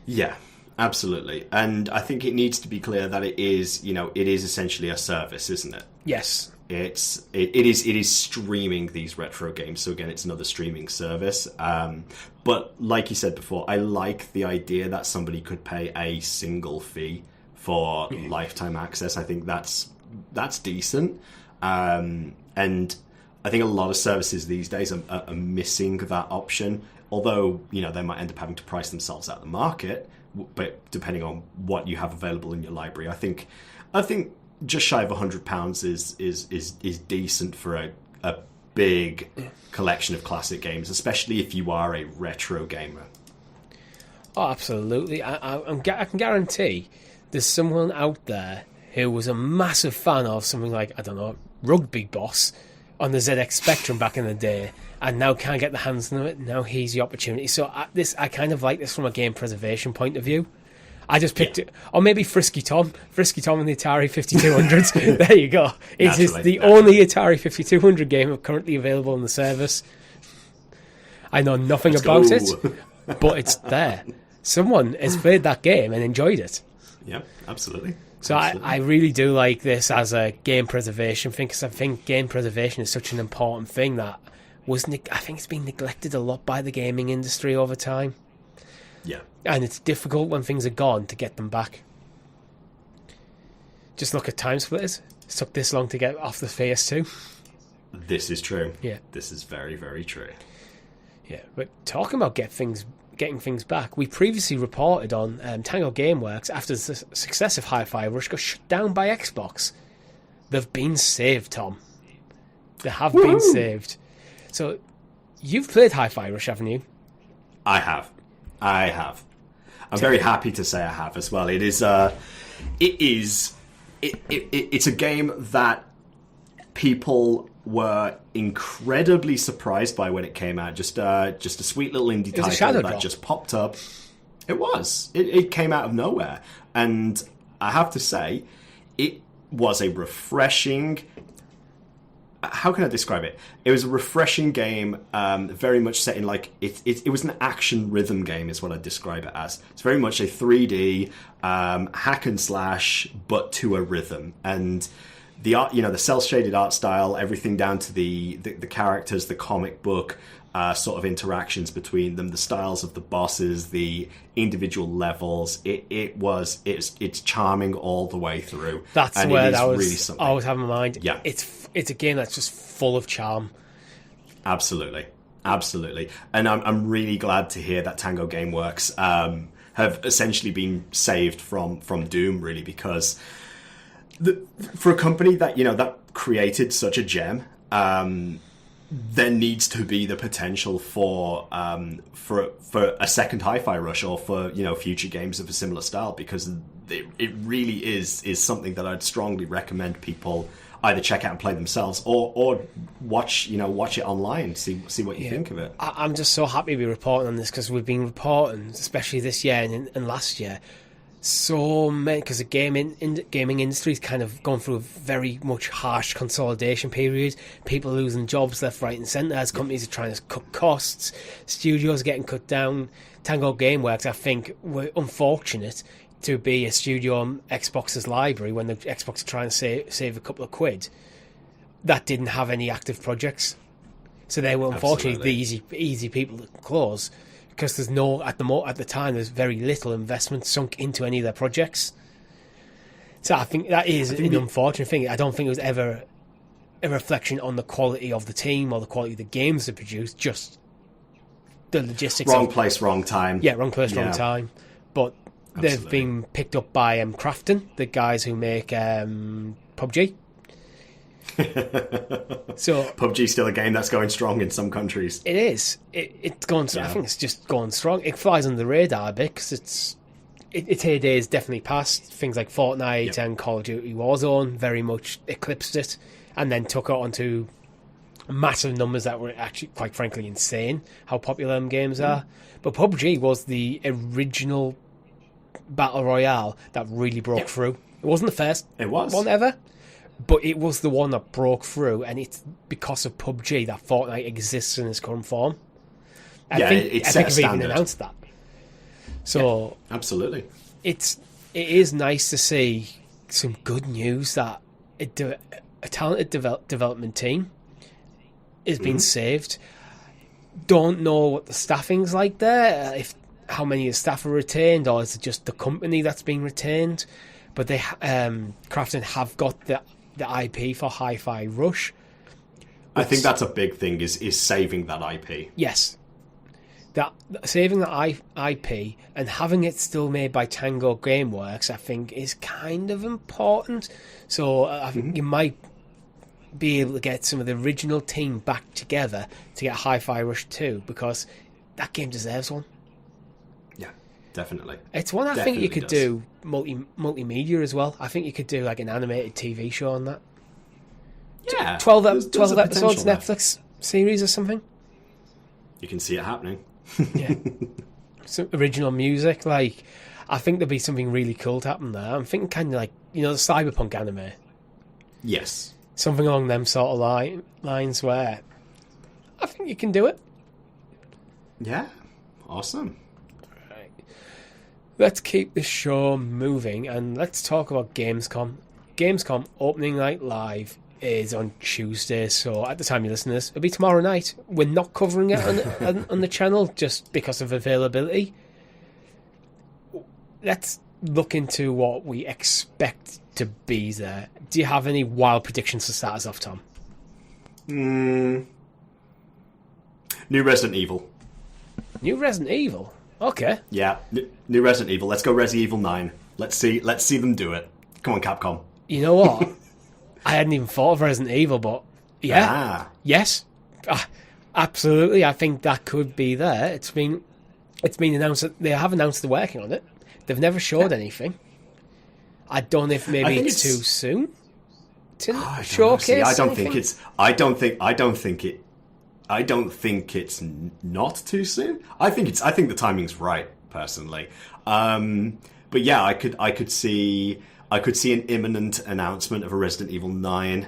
Yeah. Absolutely, and I think it needs to be clear that it is essentially a service, isn't it? Yes, it is streaming these retro games. So again, it's another streaming service. But like you said before, I like the idea that somebody could pay a single fee for lifetime access. I think that's decent, and I think a lot of services these days are missing that option. Although they might end up having to price themselves out of the market. But depending on what you have available in your library, I think just shy of £100 is decent for a big collection of classic games, especially if you are a retro gamer. Oh, absolutely. I can guarantee there's someone out there who was a massive fan of something like, I don't know, Rugby Boss on the ZX Spectrum back in the day, and now can't get the hands on it. Now here's the opportunity. So I kind of like this from a game preservation point of view. I just picked it. Or maybe Frisky Tom and the Atari 5200s. There you go. It is the only Atari 5200 game currently available on the service. I know nothing about it, but it's there. Someone has played that game and enjoyed it. Yeah, absolutely. So I really do like this as a game preservation thing, because I think game preservation is such an important thing that I think it's been neglected a lot by the gaming industry over time. Yeah. And it's difficult when things are gone to get them back. Just look at Time Splitters. It took this long to get off the PS2. This is true. Yeah. This is very, very true. Yeah, but talking about getting things back, we previously reported on Tango Gameworks after the successive Hi-Fi Rush got shut down by Xbox. They've been saved, Tom. They have been saved. So, you've played Hi-Fi Rush, haven't you? I have. I'm very happy to say I have as well. It's a game that people were incredibly surprised by when it came out. Just a sweet little indie title that just popped up. It was. It came out of nowhere, and I have to say, it was a refreshing. How can I describe it? It was a refreshing game, very much set in it was an action rhythm game, is what I'd describe it as. It's very much a 3D hack and slash, but to a rhythm. And the art, the cel-shaded art style, everything down to the characters, the comic book sort of interactions between them, the styles of the bosses, the individual levels. It's charming all the way through. That's and where it is I was really something. always have in mind. Yeah. It's a game that's just full of charm. Absolutely. And I'm really glad to hear that Tango Gameworks have essentially been saved from Doom, really, because for a company that that created such a gem, there needs to be the potential for a second Hi-Fi Rush, or for future games of a similar style, because it really is something that I'd strongly recommend people either check out and play themselves, or watch it online, see what you think of it. I'm just so happy to be reporting on this, because we've been reporting, especially this year and last year, so many, because the gaming industry's kind of gone through a very much harsh consolidation period. People losing jobs left, right and centre as companies are trying to cut costs. Studios are getting cut down. Tango Gameworks, I think, were unfortunate to be a studio on Xbox's library when the Xbox are trying to save a couple of quid. That didn't have any active projects. So they were unfortunately the easy people to close, because there's at the time there's very little investment sunk into any of their projects. So I think that is an unfortunate thing. I don't think it was ever a reflection on the quality of the team or the quality of the games they produced, just the logistics. Wrong place, wrong time. Yeah, wrong place, wrong time. But they've been picked up by Crafton, the guys who make PUBG. So PUBG's still a game that's going strong in some countries. It is. It's going. I think it's just going strong. It flies under the radar a bit because its heyday is definitely past. Things like Fortnite and Call of Duty Warzone very much eclipsed it, and then took it onto massive numbers that were actually, quite frankly, insane. How popular them games are. But PUBG was the original battle royale that really broke through. It wasn't the first one ever, but it was the one that broke through, and it's because of PUBG that Fortnite exists in its current form. I think we've even announced that. So absolutely, it is nice to see some good news that a talented development team is being saved. Don't know what the staffing's like there, if how many of the staff are retained, or is it just the company that's being retained? But they Crafton have got the IP for Hi-Fi Rush. I think that's a big thing, is saving that IP. Yes. Saving that IP and having it still made by Tango Gameworks, I think, is kind of important. So I think you might be able to get some of the original team back together to get Hi-Fi Rush 2, because that game deserves one. Yeah, definitely. It's one I think you could do multimedia as well. I think you could do like an animated TV show on that. Yeah. 12 there's episodes there. Netflix series or something. You can see it happening. Yeah. Some original music, like, I think there'd be something really cool to happen there. I'm thinking kind of like, the cyberpunk anime. Yes. Something along them sort of lines where I think you can do it. Yeah. Awesome. Right. Let's keep the show moving and let's talk about Gamescom. Gamescom opening night live is on Tuesday, so at the time you listen to this, it'll be tomorrow night. We're not covering it on the channel just because of availability. Let's look into what we expect to be there. Do you have any wild predictions to start us off, Tom? New Resident Evil. New Resident Evil? Okay. Yeah, new Resident Evil. Let's go Resident Evil 9. Let's see them do it. Come on, Capcom. You know what? I hadn't even thought of Resident Evil, but yeah. Yes. Absolutely. I think that could be there. It's been announced that they have announced they're working on it. They've never showed anything. I don't know if maybe it's too soon to showcase. I don't think it's not too soon. I think the timing's right, personally. But yeah, I could see an imminent announcement of a Resident Evil 9.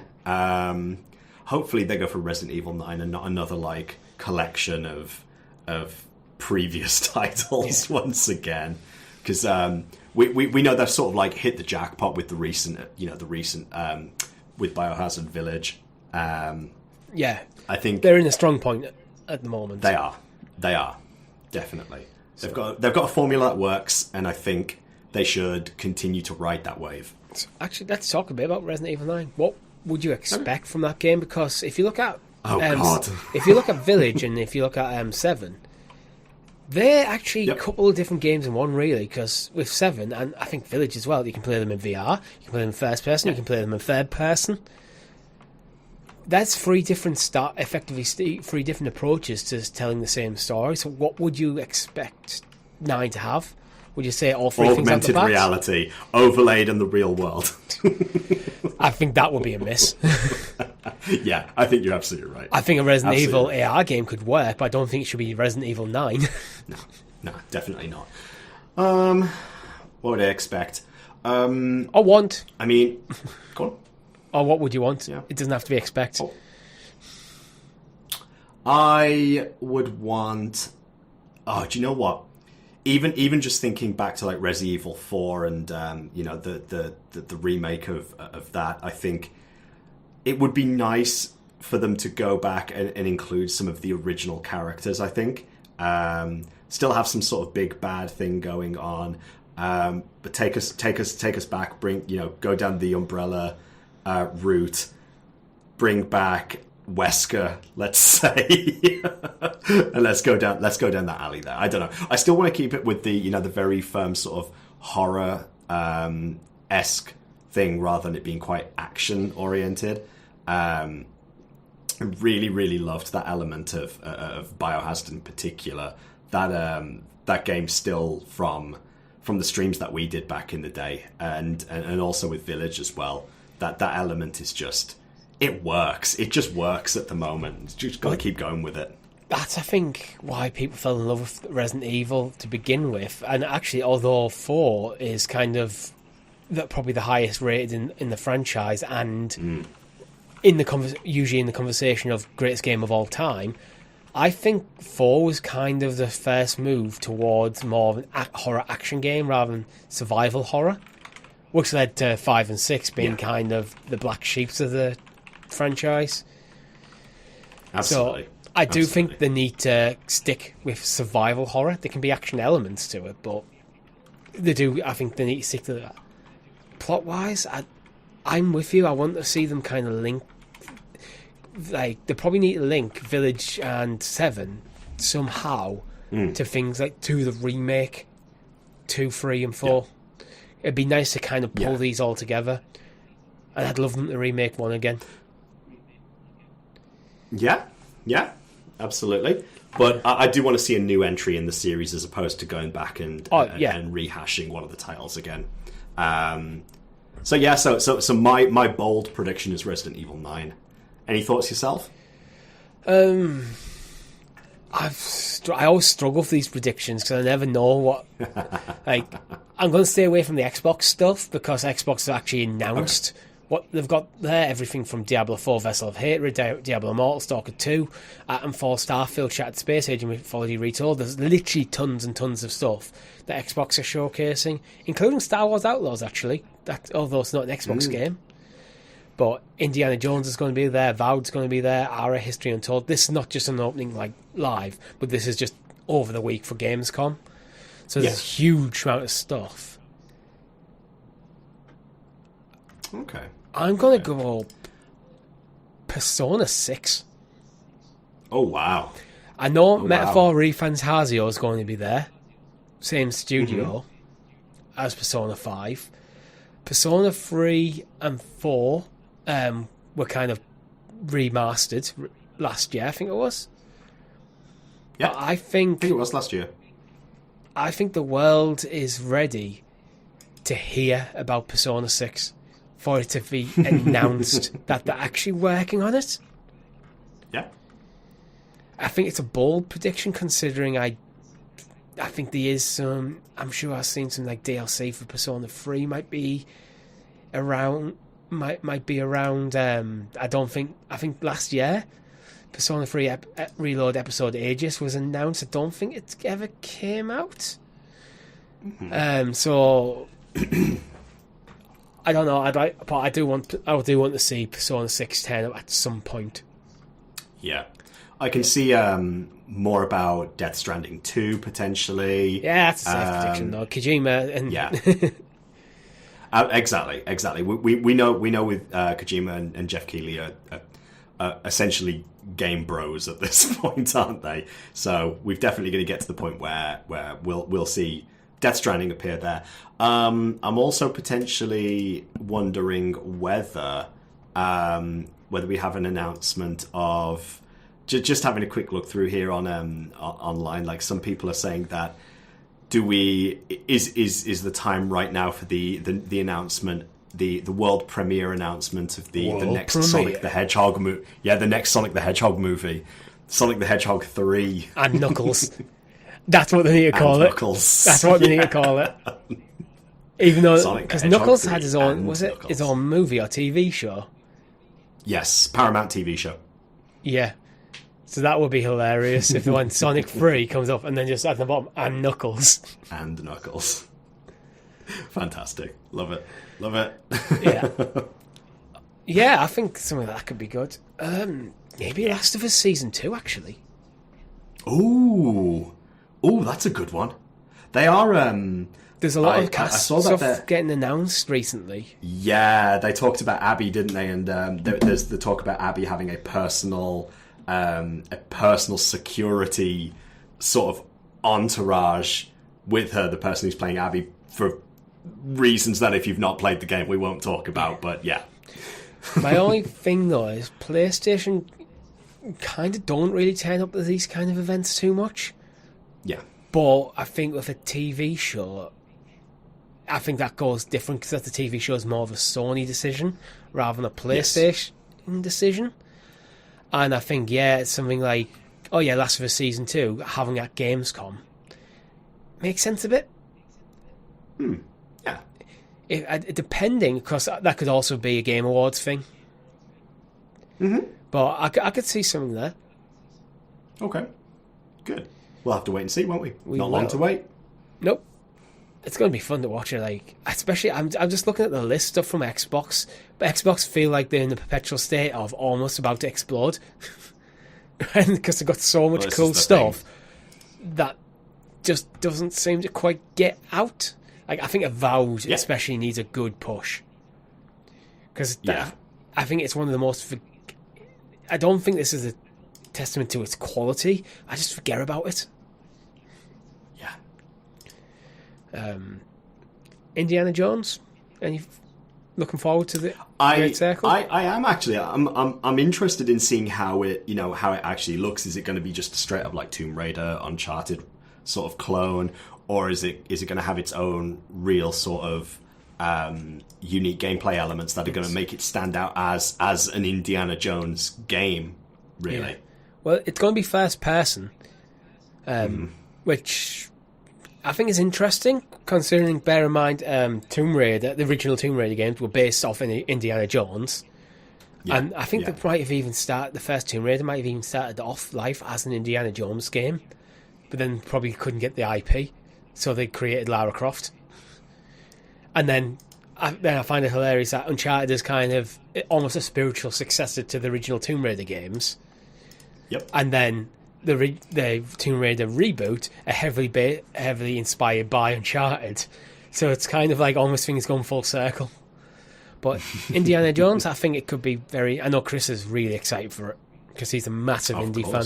Hopefully they go for Resident Evil 9 and not another like collection of previous titles once again. Because we know they've sort of like hit the jackpot with the recent with Biohazard Village. Yeah, I think they're in a strong point at the moment. They are definitely. They've got a formula that works, and I think they should continue to ride that wave. Actually, let's talk a bit about Resident Evil 9. What would you expect from that game? Because if you look at God, if you look at Village and if you look at 7. They're actually a couple of different games in one, really, because with 7, and I think Village as well, you can play them in VR, you can play them in first person, you can play them in third person. That's three different approaches to telling the same story. So what would you expect 9 to have? Would you say all three things out the augmented reality overlaid in the real world? I think that would be a miss. Yeah, I think you're absolutely right. I think a Resident Evil AR game could work, but I don't think it should be Resident Evil 9. No, definitely not. What would I expect? Or want. I mean, go on. Or what would you want? Yeah. It doesn't have to be expect. Oh. I would want... Oh, do you know what? Even just thinking back to like Resident Evil 4 and the remake of that, I think it would be nice for them to go back and include some of the original characters. I think still have some sort of big bad thing going on, but take us back. Go down the Umbrella route. Bring back Wesker, let's say, and let's go down that alley there. I don't know. I still want to keep it with the the very firm sort of horror esque thing rather than it being quite action oriented. I really, really loved that element of Biohazard in particular. That game still from the streams that we did back in the day, and also with Village as well. That element is just. It works. It just works at the moment. You just got to keep going with it. That's, I think, why people fell in love with Resident Evil to begin with. And actually, although 4 is kind of probably the highest rated in the franchise, and usually in the conversation of greatest game of all time, I think 4 was kind of the first move towards more of an horror action game rather than survival horror, which led to 5 and 6 being kind of the black sheeps of the franchise. Absolutely. So I do think they need to stick with survival horror. There can be action elements to it, but I think they need to stick to that. Plot wise, I'm with you. I want to see them kind of link. Like, they probably need to link Village and 7 somehow to things like to the remake, 2, 3 and 4. Yeah. It'd be nice to kind of pull these all together. And I'd love them to remake 1 again. Yeah, absolutely. But I do want to see a new entry in the series as opposed to going back and rehashing one of the titles again. So my bold prediction is Resident Evil 9. Any thoughts yourself? I always struggle with these predictions because I never know what. Like, I'm going to stay away from the Xbox stuff because Xbox has actually announced what they've got there. Everything from Diablo 4 Vessel of Hatred, Diablo Immortal, Stalker 2, Atomfall, Starfield, Shattered Space Age, and Mythology Retold. There's literally tons and tons of stuff that Xbox are showcasing, including Star Wars Outlaws, actually. Although it's not an Xbox game. But Indiana Jones is going to be there, Vowed's going to be there, Ara History Untold. This is not just an opening like live, but this is just over the week for Gamescom. So there's a huge amount of stuff. Okay. I'm going to go Persona 6. Oh, wow. I know Metaphor Refans Hazio is going to be there. Same studio as Persona 5. Persona 3 and 4 were kind of remastered last year, I think it was. Yeah, but I think it was last year. I think the world is ready to hear about Persona 6 for it to be announced that they're actually working on it. Yeah. I think it's a bold prediction considering I think there is some... I'm sure I've seen some like DLC for Persona 3 might be around... Might be around... I think last year Persona 3 Reload Episode Aegis was announced. I don't think it ever came out. So... I don't know. But I do want to see Persona 6 turn up at some point. Yeah. I can see more about Death Stranding 2 potentially. Yeah, that's a safe prediction though. Kojima and exactly. We know with Kojima and Jeff Keighley are essentially game bros at this point, aren't they? So we're definitely going to get to the point where we'll see Death Stranding appear there. I'm also potentially wondering whether we have an announcement of. Just having a quick look through here on online, like some people are saying that is the time right now for the announcement, the world premiere announcement of the next Sonic the Hedgehog movie. Yeah, the next Sonic the Hedgehog movie, Sonic the Hedgehog 3 and Knuckles. That's what they need to call it. Knuckles. That's what they need to call it. Even though because Knuckles had his own his own movie or TV show. Yes, Paramount TV show. Yeah. So that would be hilarious if when Sonic 3 comes up and then just at the bottom, and Knuckles. And Knuckles. Fantastic. Love it. Yeah. Yeah, I think some of that could be good. Maybe Last of Us Season 2, actually. Ooh, that's a good one. They are... There's a lot of cast stuff getting announced recently. Yeah, they talked about Abby, didn't they? And there's the talk about Abby having a personal security sort of entourage with her, the person who's playing Abby, for reasons that if you've not played the game we won't talk about, but yeah. My only thing though is PlayStation kind of don't really turn up to these kind of events too much. Yeah. But I think with a TV show, I think that goes different because the TV show is more of a Sony decision rather than a PlayStation decision. And I think, it's something like, Last of Us Season 2, having at Gamescom, makes sense a bit. Yeah. Depending, because that could also be a Game Awards thing. But I could see something there. Okay. Good. We'll have to wait and see, won't we? Not long to wait. Nope. It's going to be fun to watch it. Like, especially, I'm just looking at the list stuff from Xbox. But Xbox feel like they're in the perpetual state of almost about to explode, because they've got so much cool stuff that just doesn't seem to quite get out. Like, I think Avowed especially needs a good push, because I think it's one of the most. I don't think this is a testament to its quality. I just forget about it. Yeah. Indiana Jones? looking forward to the I Great Circle? I am actually. I'm interested in seeing how it actually looks. Is it going to be just a straight up like Tomb Raider, Uncharted sort of clone, or is it going to have its own real sort of unique gameplay elements that are going to make it stand out as an Indiana Jones game? Really? Yeah. Well, it's going to be first person, which I think is interesting, considering, bear in mind, Tomb Raider, the original Tomb Raider games were based off Indiana Jones. Yeah, and I think they might have even the first Tomb Raider might have even started off life as an Indiana Jones game, but then probably couldn't get the IP, so they created Lara Croft. And then I find it hilarious that Uncharted is kind of almost a spiritual successor to the original Tomb Raider games. Yep. And then the Tomb Raider reboot are heavily inspired by Uncharted. So it's kind of like almost things going full circle. But Indiana Jones, I think it could be very... I know Chris is really excited for it because he's a massive indie fan.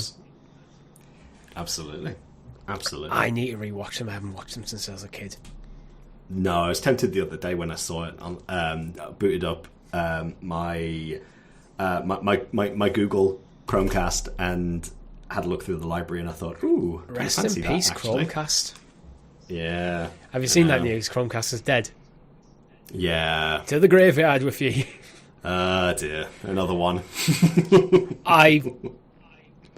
Absolutely. I need to rewatch them. I haven't watched them since I was a kid. No, I was tempted the other day when I saw it. Booted up my Google Chromecast and had a look through the library, and I thought, ooh, rest in peace, Chromecast. Yeah. Have you seen that news? Chromecast is dead. Yeah. To the graveyard with you. Dear. Another one.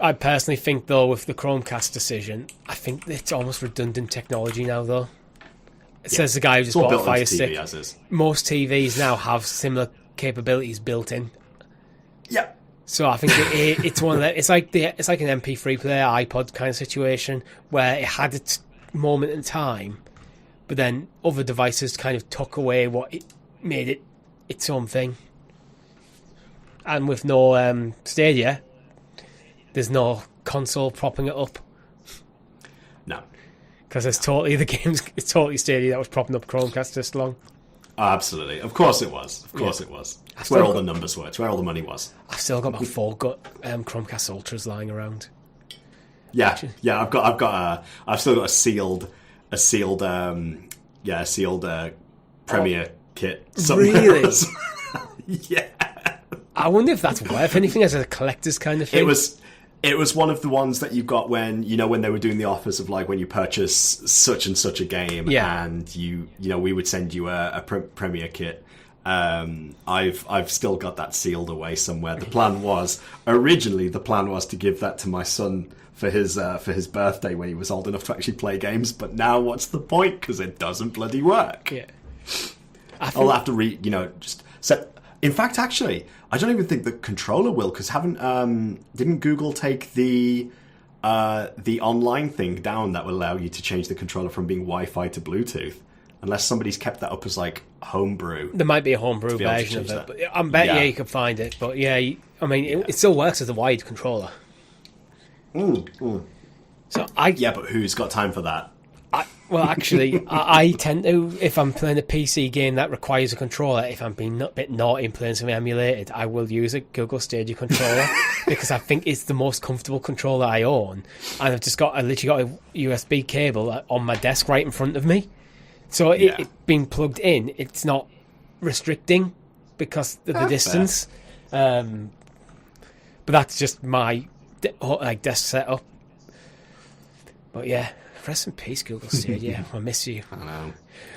I personally think, though, with the Chromecast decision, I think it's almost redundant technology now, though. It says the guy who just bought a Fire Stick. Most TVs now have similar capabilities built in. Yeah. So I think it's one of the, it's like an MP3 player, iPod kind of situation where it had its moment in time, but then other devices kind of took away what it made it its own thing. And with no Stadia, there's no console propping it up. No, because it's totally Stadia that was propping up Chromecast this long. Oh, absolutely, of course it was. Of course it was. It's where all the numbers were. It's where all the money was. I've still got about 4 Chromecast Ultras lying around. Yeah. I've still got a sealed Premiere kit somewhere. Really? Yeah. I wonder if that's worth anything as a collector's kind of thing. It was one of the ones that you got when they were doing the offers of like when you purchase such and such a game, and we would send you a Premiere kit. I've still got that sealed away somewhere. The plan was to give that to my son for his birthday when he was old enough to actually play games. But now what's the point? Because it doesn't bloody work. Yeah, I'll have to just set. In fact, actually, I don't even think the controller will, because didn't Google take the online thing down that will allow you to change the controller from being Wi-Fi to Bluetooth? Unless somebody's kept that up as like homebrew. There might be a homebrew version of it, but I bet you could find it. But it still works as a wired controller. So but who's got time for that? I tend to, if I'm playing a PC game that requires a controller, if I'm being a bit naughty and playing something emulated, I will use a Google Stadia controller because I think it's the most comfortable controller I own. And I literally got a USB cable on my desk right in front of me. So it being plugged in, it's not restricting because of the distance. But that's just my desk setup. But yeah. Rest in peace, Google Stadia. I miss you. I know.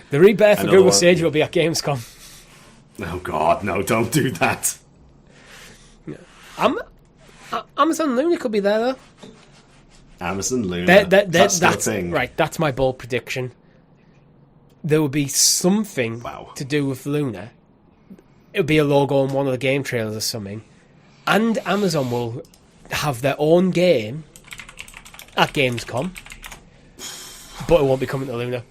The rebirth of Google Stadia will be at Gamescom. Oh God, no! Don't do that. Amazon Luna could be there though. Amazon Luna. That's the thing. Right. That's my bold prediction. There will be something to do with Luna. It'll be a logo on one of the game trailers or something, and Amazon will have their own game at Gamescom. But it won't be coming to Luna.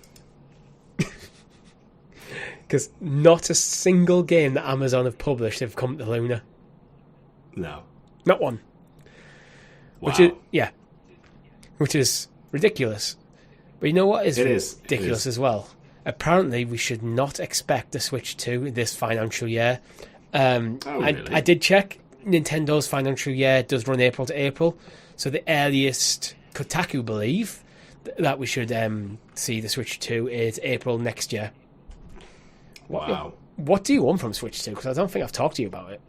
Because not a single game that Amazon have published have come to Luna. No. Not one. Wow. Which is ridiculous. But you know what is ridiculous as well? Apparently we should not expect a Switch 2 this financial year. Really? I did check. Nintendo's financial year does run April to April. So the earliest Kotaku believe that we should see the Switch 2 is April next year. Wow. What do you want from Switch 2? Because I don't think I've talked to you about it.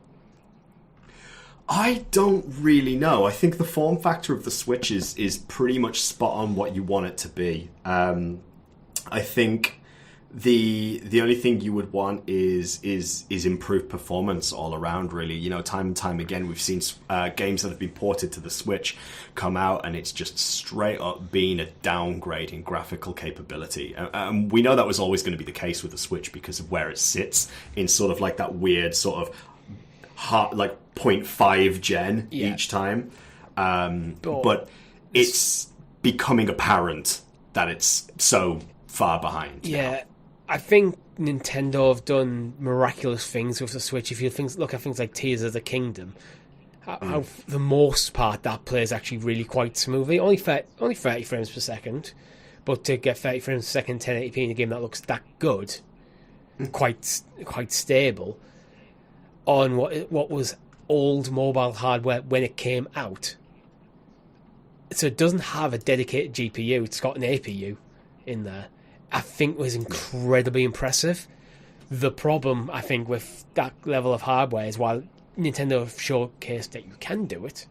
I don't really know. I think the form factor of the Switch is pretty much spot on what you want it to be. I think the only thing you would want is improved performance all around, really. You know, time and time again, we've seen games that have been ported to the Switch come out, and it's just straight up been a downgrade in graphical capability. And we know that was always going to be the case with the Switch because of where it sits in sort of like that weird sort of like 0.5 gen each time. But it's becoming apparent that it's so far behind. Yeah. Now. I think Nintendo have done miraculous things with the Switch. If you look at things like Tears of the Kingdom, how for the most part that plays actually really quite smoothly. Only 30 frames per second, but to get 30 frames per second 1080p in a game that looks that good, quite stable, on what was old mobile hardware when it came out. So it doesn't have a dedicated GPU. It's got an APU in there. I think was incredibly impressive. The problem, I think, with that level of hardware is while Nintendo have showcased that you can do it,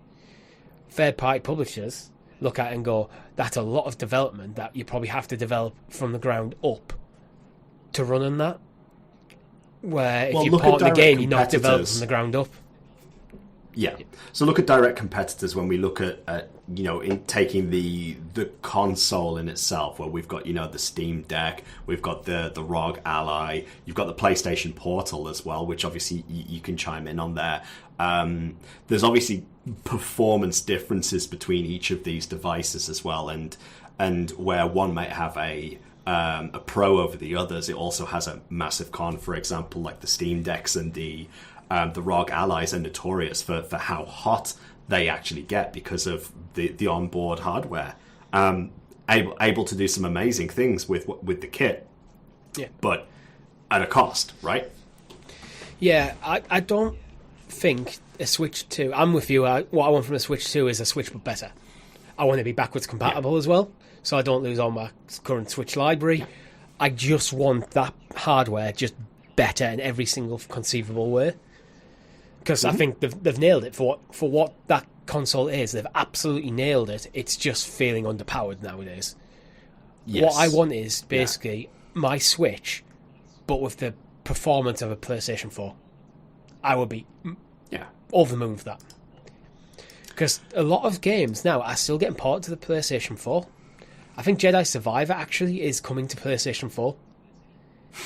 third-party publishers look at it and go, that's a lot of development that you probably have to develop from the ground up to run on that. Where if you port the game, you're not developing from the ground up. Yeah. So look at direct competitors when we look at in taking the console in itself, where we've got, the Steam Deck, we've got the ROG Ally, you've got the PlayStation Portal as well, which obviously you can chime in on there. There's obviously performance differences between each of these devices as well, and where one might have a pro over the others, it also has a massive con. For example, like the Steam Decks and the ROG Allies are notorious for how hot they actually get because of the onboard hardware. Able to do some amazing things with the kit, but at a cost, right? Yeah, I don't think a Switch 2... I'm with you. What I want from a Switch 2 is a Switch but better. I want to be backwards compatible as well, so I don't lose all my current Switch library. I just want that hardware just better in every single conceivable way. Because I think they've nailed it for what that console is. They've absolutely nailed it. It's just feeling underpowered nowadays. Yes. What I want is basically my Switch, but with the performance of a PlayStation 4. I would be over the moon for that. Because a lot of games now are still getting ported to the PlayStation 4. I think Jedi Survivor actually is coming to PlayStation 4.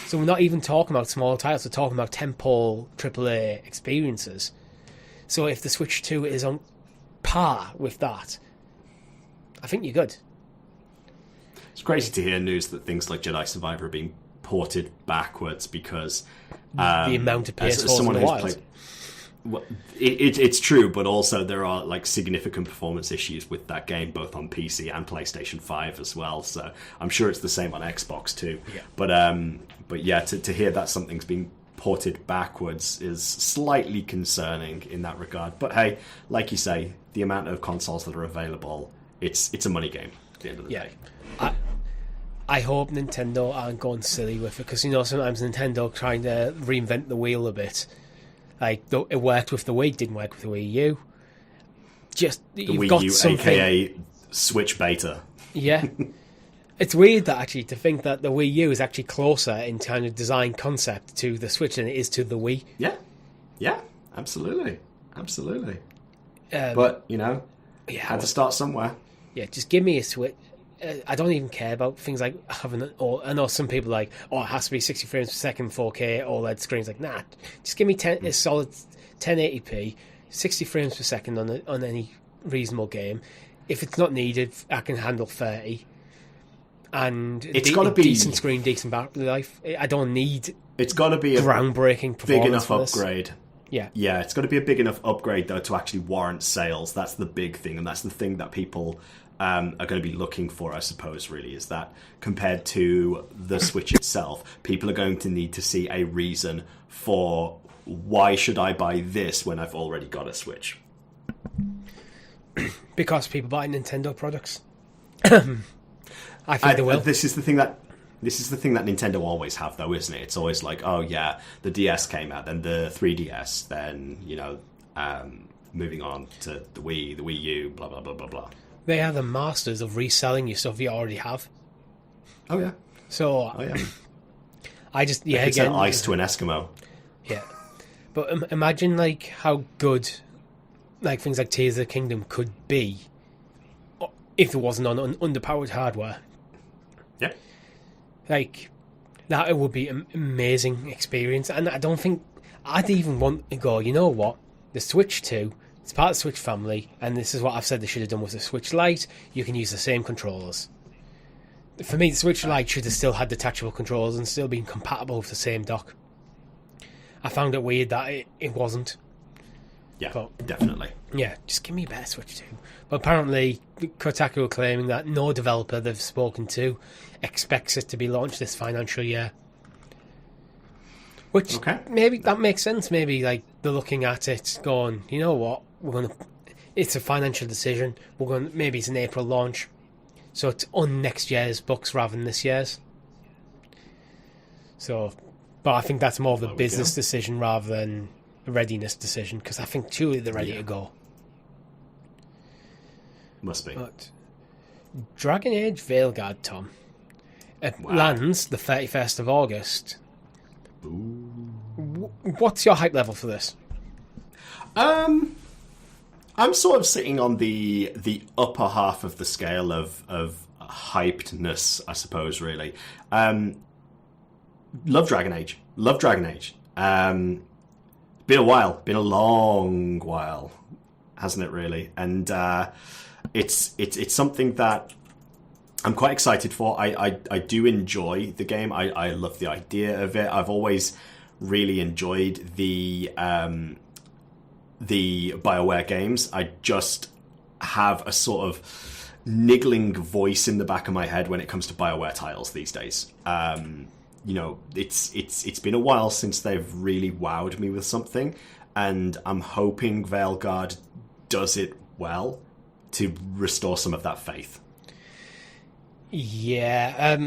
So we're not even talking about small titles, we're talking about tentpole AAA experiences. So if the Switch 2 is on par with that, I think you're good. It's crazy to hear news that things like Jedi Survivor are being ported backwards because... the amount of PS4s in the wild. It's true, but also there are like significant performance issues with that game, both on PC and PlayStation 5 as well. So I'm sure it's the same on Xbox too. Yeah. But yeah, to hear that something's being ported backwards is slightly concerning in that regard. But hey, like you say, the amount of consoles that are available, it's a money game at the end of the day. I hope Nintendo aren't going silly with it, because sometimes Nintendo trying to reinvent the wheel a bit. Like, it worked with the Wii, didn't work with the Wii U. Just, you've Wii got U, something... aka Switch Beta. Yeah. It's weird that actually, to think that the Wii U is actually closer in kind of design concept to the Switch than it is to the Wii. Yeah, absolutely. But, had to start somewhere. Yeah, just give me a Switch. I don't even care about things like having... I know some people like, it has to be 60 frames per second, 4K, OLED screens. Like, nah, just give me a solid 1080p, 60 frames per second on any reasonable game. If it's not needed, I can handle 30. And it's got to be decent screen, decent battery life. I don't need... It's got to be a groundbreaking performance big enough for this. Upgrade. Yeah, it's got to be a big enough upgrade though to actually warrant sales. That's the big thing, and that's the thing that people are going to be looking for, I suppose. Really, is that compared to the Switch itself, people are going to need to see a reason for why should I buy this when I've already got a Switch. Because people buy Nintendo products. I think they will. This is the thing that This is the thing that Nintendo always have, though, isn't it? It's always like, oh yeah, the DS came out, then the 3DS, then moving on to the Wii, the Wii U, blah blah blah blah blah. They are the masters of reselling your stuff you already have. Oh yeah. So I just They sell ice to an Eskimo. Yeah, but imagine like how good like things like Tears of the Kingdom could be if it wasn't on underpowered hardware. Yeah. Like, that it would be an amazing experience. And I don't think I'd even want to go, you know what? The Switch 2, it's part of the Switch family, and this is what I've said they should have done with the Switch Lite. You can use the same controllers. For me, the Switch Lite should have still had detachable controllers and still been compatible with the same dock. I found it weird that it wasn't. Yeah, but, definitely. Yeah, just give me a better Switch 2. But apparently, Kotaku are claiming that no developer they've spoken to expects it to be launched this financial year. Which, maybe that makes sense. Maybe like they're looking at it going, you know what, it's a financial decision. Maybe it's an April launch. So it's on next year's books rather than this year's. So, but I think that's more of a business decision rather than a readiness decision, because I think truly they're ready to go. Must be. But Dragon Age Vielguard, Tom, it lands the 31st of August. Ooh. What's your hype level for this? I'm sort of sitting on the upper half of the scale of hypedness, I suppose, really. Love Dragon Age. Been a while. Been a long while, hasn't it, really? And it's something that I'm quite excited for. I do enjoy the game. I love the idea of it. I've always really enjoyed the BioWare games. I just have a sort of niggling voice in the back of my head when it comes to BioWare titles these days. It's been a while since they've really wowed me with something, and I'm hoping Vielguard does it well to restore some of that faith. Yeah,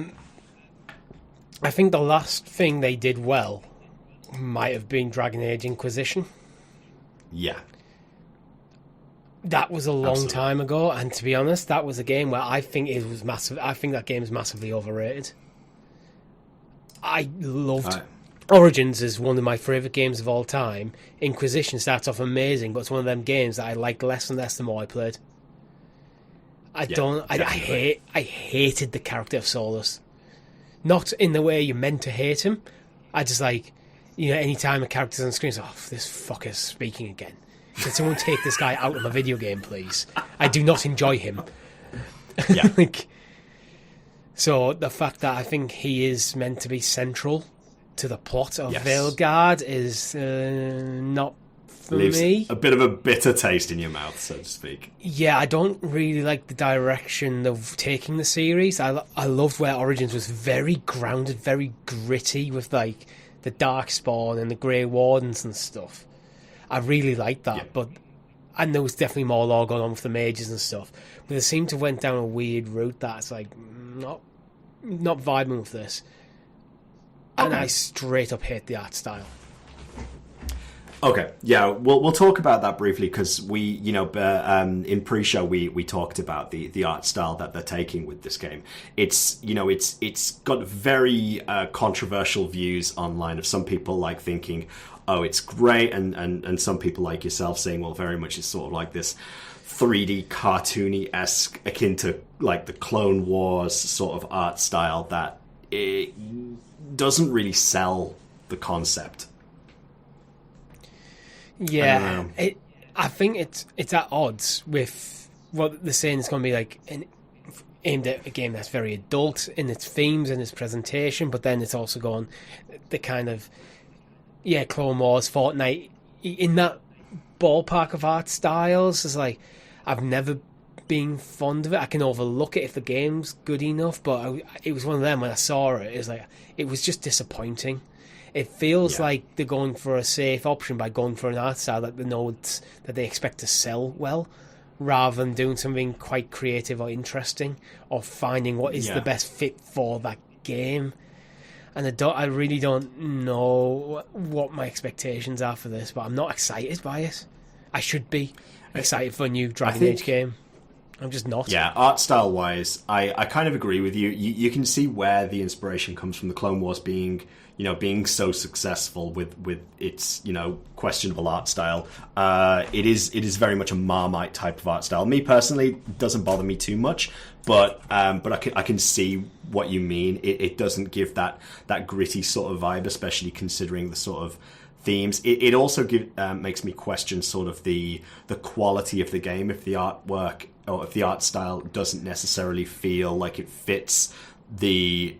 I think the last thing they did well might have been Dragon Age Inquisition. Yeah. That was a long time ago, and to be honest, that was a game where I think it was massive. I think that game is massively overrated. I loved Origins is one of my favourite games of all time. Inquisition starts off amazing, but it's one of them games that I liked less and less the more I played. I hated the character of Solus. Not in the way you're meant to hate him. I just anytime a character's on screen, it's like, oh, this fucker's speaking again. Can someone take this guy out of my video game, please? I do not enjoy him. Yeah. So the fact that I think he is meant to be central to the plot of Vielguard is not for me. A bit of a bitter taste in your mouth, so to speak. Yeah, I don't really like the direction of taking the series. I loved where Origins was very grounded, very gritty with like the Darkspawn and the Grey Wardens and stuff. I really liked that, and there was definitely more lore going on with the mages and stuff. But they seemed to went down a weird route that's like not vibing with this. And I straight up hate the art style. Okay, yeah, we'll talk about that briefly, because we, in pre-show we talked about the art style that they're taking with this game. It's got very controversial views online of some people like thinking, oh, it's great, and some people like yourself saying, well, very much it's sort of like this 3D cartoony-esque, akin to like the Clone Wars sort of art style that it doesn't really sell the concept. Yeah, I think it's at odds with what they're saying. It's going to be like aimed at a game that's very adult in its themes and its presentation, but then it's also gone the kind of Clone Wars, Fortnite in that ballpark of art styles. It's like I've never been fond of it. I can overlook it if the game's good enough, but it was one of them when I saw it. It was just disappointing. It feels like they're going for a safe option by going for an art style that they know that they expect to sell well, rather than doing something quite creative or interesting, or finding what is the best fit for that game, and I really don't know what my expectations are for this, but I'm not excited by it. I should be excited for a new Dragon Age game. I'm just not. Yeah, art style wise, I kind of agree with you. You can see where the inspiration comes from. The Clone Wars being so successful with its questionable art style. It is very much a Marmite type of art style. Me personally, it doesn't bother me too much, but I can see what you mean. It doesn't give that gritty sort of vibe, especially considering the sort of themes. It also makes me question sort of the quality of the game if the artwork or if the art style doesn't necessarily feel like it fits the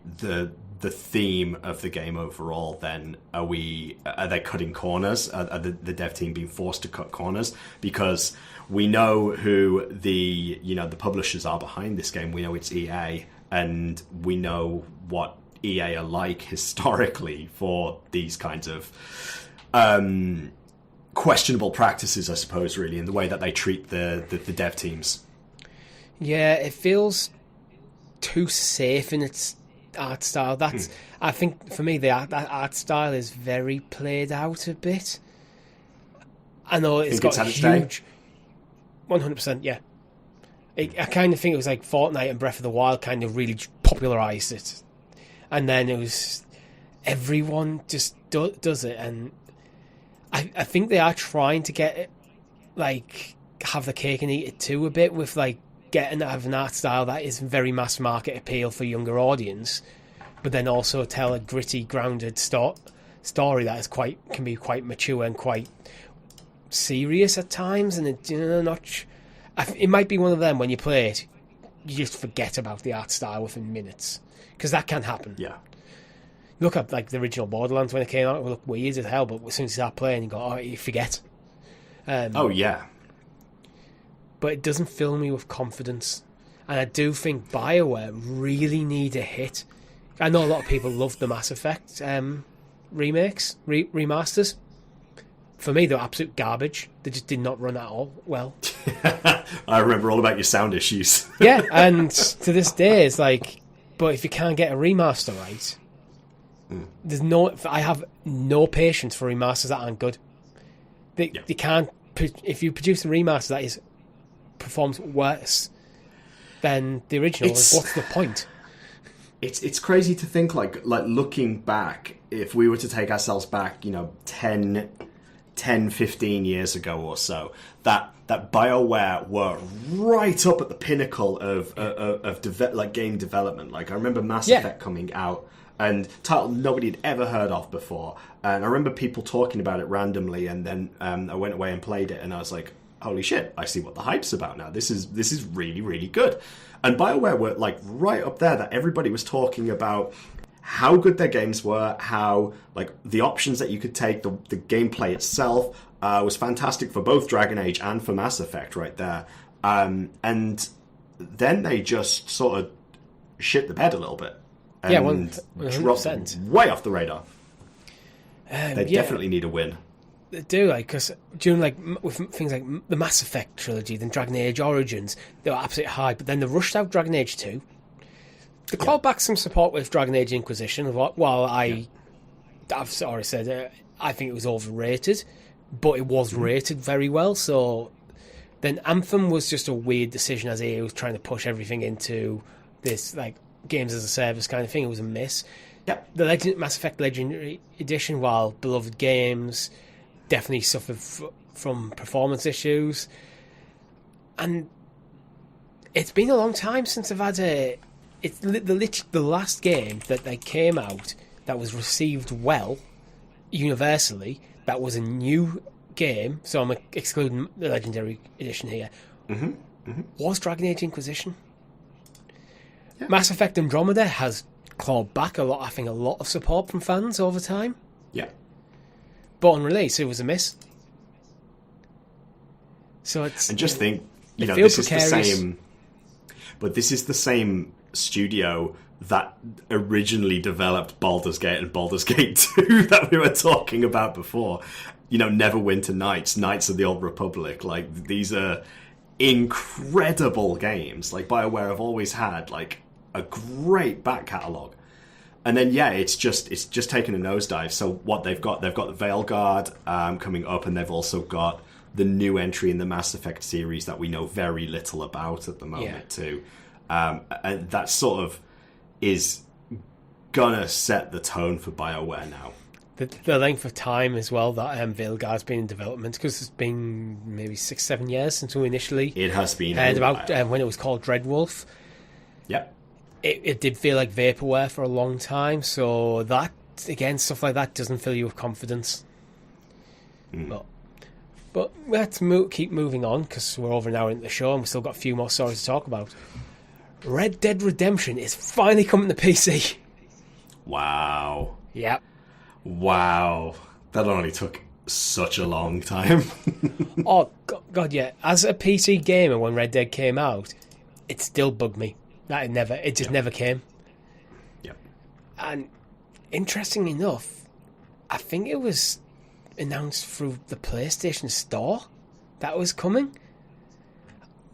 theme of the game overall. Then are they cutting corners? Are the dev team being forced to cut corners? Because we know who the publishers are behind this game. We know it's EA, and we know what EA are like historically for these kinds of questionable practices, I suppose, really, in the way that they treat the dev teams. Yeah, it feels too safe in its art style. I think for me that art style is very played out a bit. I know it's got huge 100%. Yeah, I kind of think it was like Fortnite and Breath of the Wild kind of really popularized it, and then it was everyone just does it, and I think they are trying to get it, like, have the cake and eat it too a bit, with like have an art style that is very mass market appeal for younger audience, but then also tell a gritty, grounded story that is can be quite mature and quite serious at times. And it might be one of them, when you play it, you just forget about the art style within minutes, because that can happen. Yeah. Look at like the original Borderlands when it came out; it looked weird as hell. But as soon as you start playing, you go, you forget. Oh yeah. But it doesn't fill me with confidence, and I do think BioWare really need a hit. I know a lot of people love the Mass Effect remakes, remasters. For me, they're absolute garbage. They just did not run at all well. I remember all about your sound issues. Yeah, and to this day, it's like, but if you can't get a remaster right, I have no patience for remasters that aren't good. They can't. If you produce a remaster that performs worse than the original, what's the point? It's crazy to think, like looking back, if we were to take ourselves back, 10, 15 years ago or so, that BioWare were right up at the pinnacle of game development. Like, I remember Mass Effect coming out, and title nobody had ever heard of before, and I remember people talking about it randomly, and then I went away and played it, and I was like, holy shit, I see what the hype's about now. This is really, really good. And BioWare were like right up there, that everybody was talking about how good their games were, how like the options that you could take, the gameplay itself was fantastic for both Dragon Age and for Mass Effect right there. And then they just sort of shit the bed a little bit. And 100%. Dropped way off the radar. They definitely need a win. They do, like, because during with things like the Mass Effect trilogy, then Dragon Age Origins, they were absolutely high. But then they rushed out Dragon Age 2. They clawed back some support with Dragon Age Inquisition. While I've already said I think it was overrated, but it was rated very well. So then Anthem was just a weird decision, as EA was trying to push everything into this like games as a service kind of thing. It was a miss. Yep. The Mass Effect Legendary Edition, while beloved games, definitely suffered from performance issues, and it's been a long time since I've had it's the last game that they came out that was received well universally, that was a new game, so I'm excluding the Legendary Edition here, was Dragon Age Inquisition. Yeah. Mass Effect Andromeda has clawed back a lot of support from fans over time. Yeah. But on release, it was a miss. So it's... And just think, this is the same... But this is the same studio that originally developed Baldur's Gate and Baldur's Gate 2 that we were talking about before. Neverwinter Nights, Knights of the Old Republic. Like, these are incredible games. Like, BioWare have always had, like, a great back catalogue. And then it's just taken a nosedive. So what they've got the Vielguard coming up, and they've also got the new entry in the Mass Effect series that we know very little about at the moment too. And that sort of is gonna set the tone for BioWare now. The length of time as well that Vielguard's been in development, because it's been maybe 6-7 years since we initially heard about when it was called Dreadwolf. Yep. It did feel like vaporware for a long time, so that, again, stuff like that doesn't fill you with confidence. But let's keep moving on, because we're over an hour into the show and we've still got a few more stories to talk about. Red Dead Redemption is finally coming to PC. Wow. Yep. Wow. That only took such a long time. Oh, God, yeah. As a PC gamer, when Red Dead came out, it still bugged me that it just never came. Yep. And interestingly enough, I think it was announced through the PlayStation Store that was coming.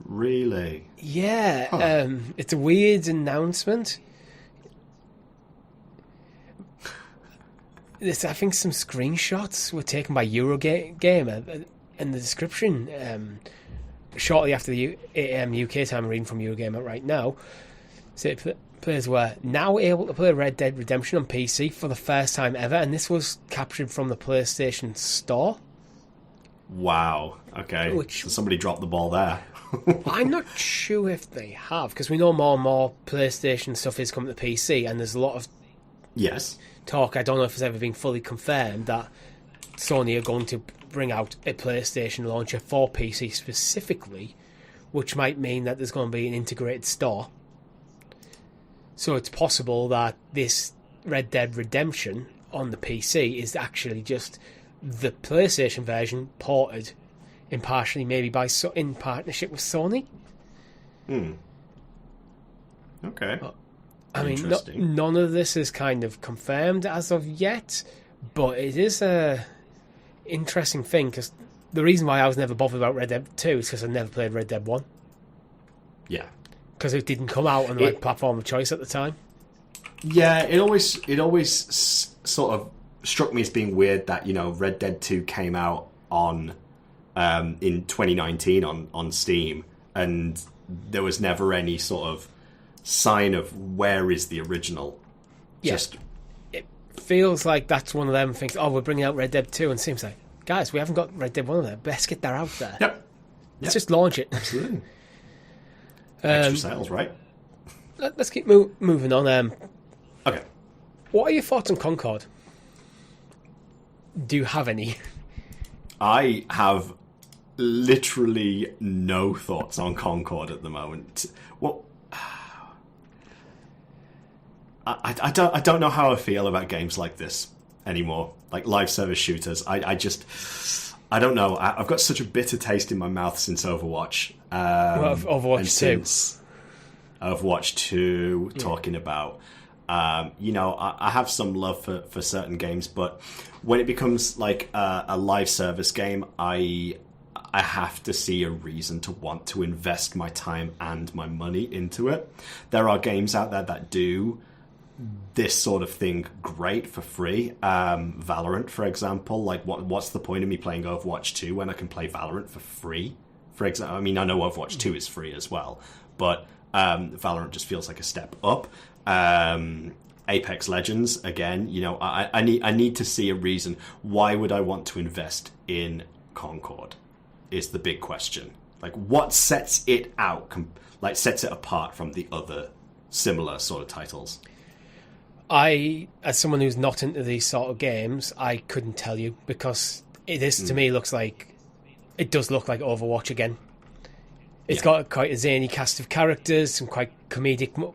Really? Yeah. Huh. It's a weird announcement. I think some screenshots were taken by Eurogamer in the description shortly after the 8 AM UK time. I'm reading from Eurogamer right now. So players were now able to play Red Dead Redemption on PC for the first time ever, and this was captured from the PlayStation Store. Wow. Okay. So somebody dropped the ball there. I'm not sure if they have, because we know more and more PlayStation stuff is coming to PC, and there's a lot of talk. I don't know if it's ever been fully confirmed that Sony are going to bring out a PlayStation launcher for PC specifically, which might mean that there's going to be an integrated store. So it's possible that this Red Dead Redemption on the PC is actually just the PlayStation version ported impartially, maybe in partnership with Sony. Okay. I mean, none of this is kind of confirmed as of yet, but it is a interesting thing, because the reason why I was never bothered about Red Dead 2 is because I never played Red Dead 1. Yeah. Because it didn't come out on the platform of choice at the time. Yeah, it always sort of struck me as being weird that, Red Dead 2 came out on in 2019 on Steam, and there was never any sort of sign of where is the original. It feels like that's one of them things. Oh, we're bringing out Red Dead 2, and Steam's like, guys, we haven't got Red Dead 1 there. Let's get that out there. Yep. Let's just launch it. Absolutely. Extra sales, right? Let's keep moving on. Okay. What are your thoughts on Concord? Do you have any? I have literally no thoughts on Concord at the moment. What? I don't know how I feel about games like this anymore, like live service shooters. I don't know. I've got such a bitter taste in my mouth since Overwatch. Overwatch 2. Since Overwatch 2, talking about, I have some love for certain games, but when it becomes like a live service game, I have to see a reason to want to invest my time and my money into it. There are games out there that do this sort of thing great for free. Valorant, for example. Like, what's the point of me playing Overwatch 2 when I can play Valorant for free? For example, I mean, I know Overwatch 2 is free as well, but Valorant just feels like a step up. Apex Legends, again, I need to see a reason. Why would I want to invest in Concord is the big question. Like, what sets it out, sets it apart from the other similar sort of titles? As someone who's not into these sort of games, I couldn't tell you, because this to me it does look like Overwatch again. It's got quite a zany cast of characters, some quite comedic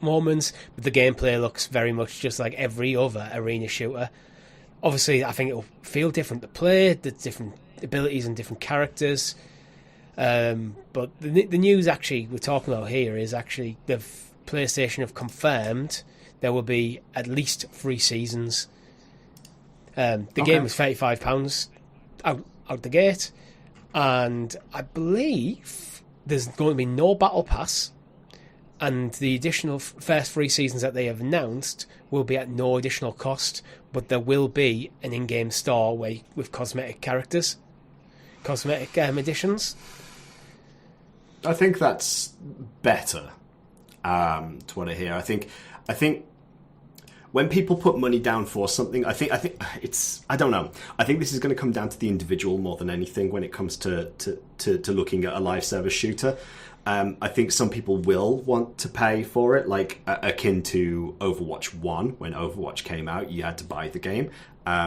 moments, but the gameplay looks very much just like every other arena shooter. Obviously, I think it'll feel different to play, the different abilities and different characters. But the news actually we're talking about here is actually the PlayStation have confirmed there will be at least 3 seasons. The game was £35 out the gate, and I believe there's going to be no battle pass, And the additional first 3 seasons that they have announced will be at no additional cost, but there will be an in-game store with cosmetic characters, cosmetic additions. I think that's better. To what I hear, I think when people put money down for something, I think it's, I don't know. I think this is going to come down to the individual more than anything when it comes to looking at a live service shooter. I think some people will want to pay for it, like akin to Overwatch 1. When Overwatch came out, you had to buy the game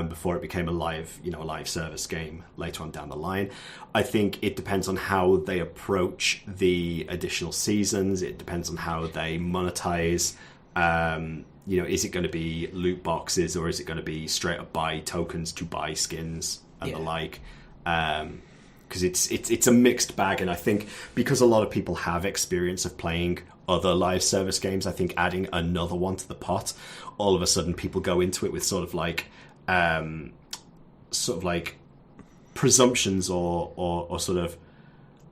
before it became a live service game later on down the line. I think it depends on how they approach the additional seasons. It depends on how they monetize. Is it going to be loot boxes, or is it going to be straight up buy tokens to buy skins and the like? Because it's a mixed bag, and I think because a lot of people have experience of playing other live service games, I think adding another one to the pot, all of a sudden people go into it with sort of like presumptions or sort of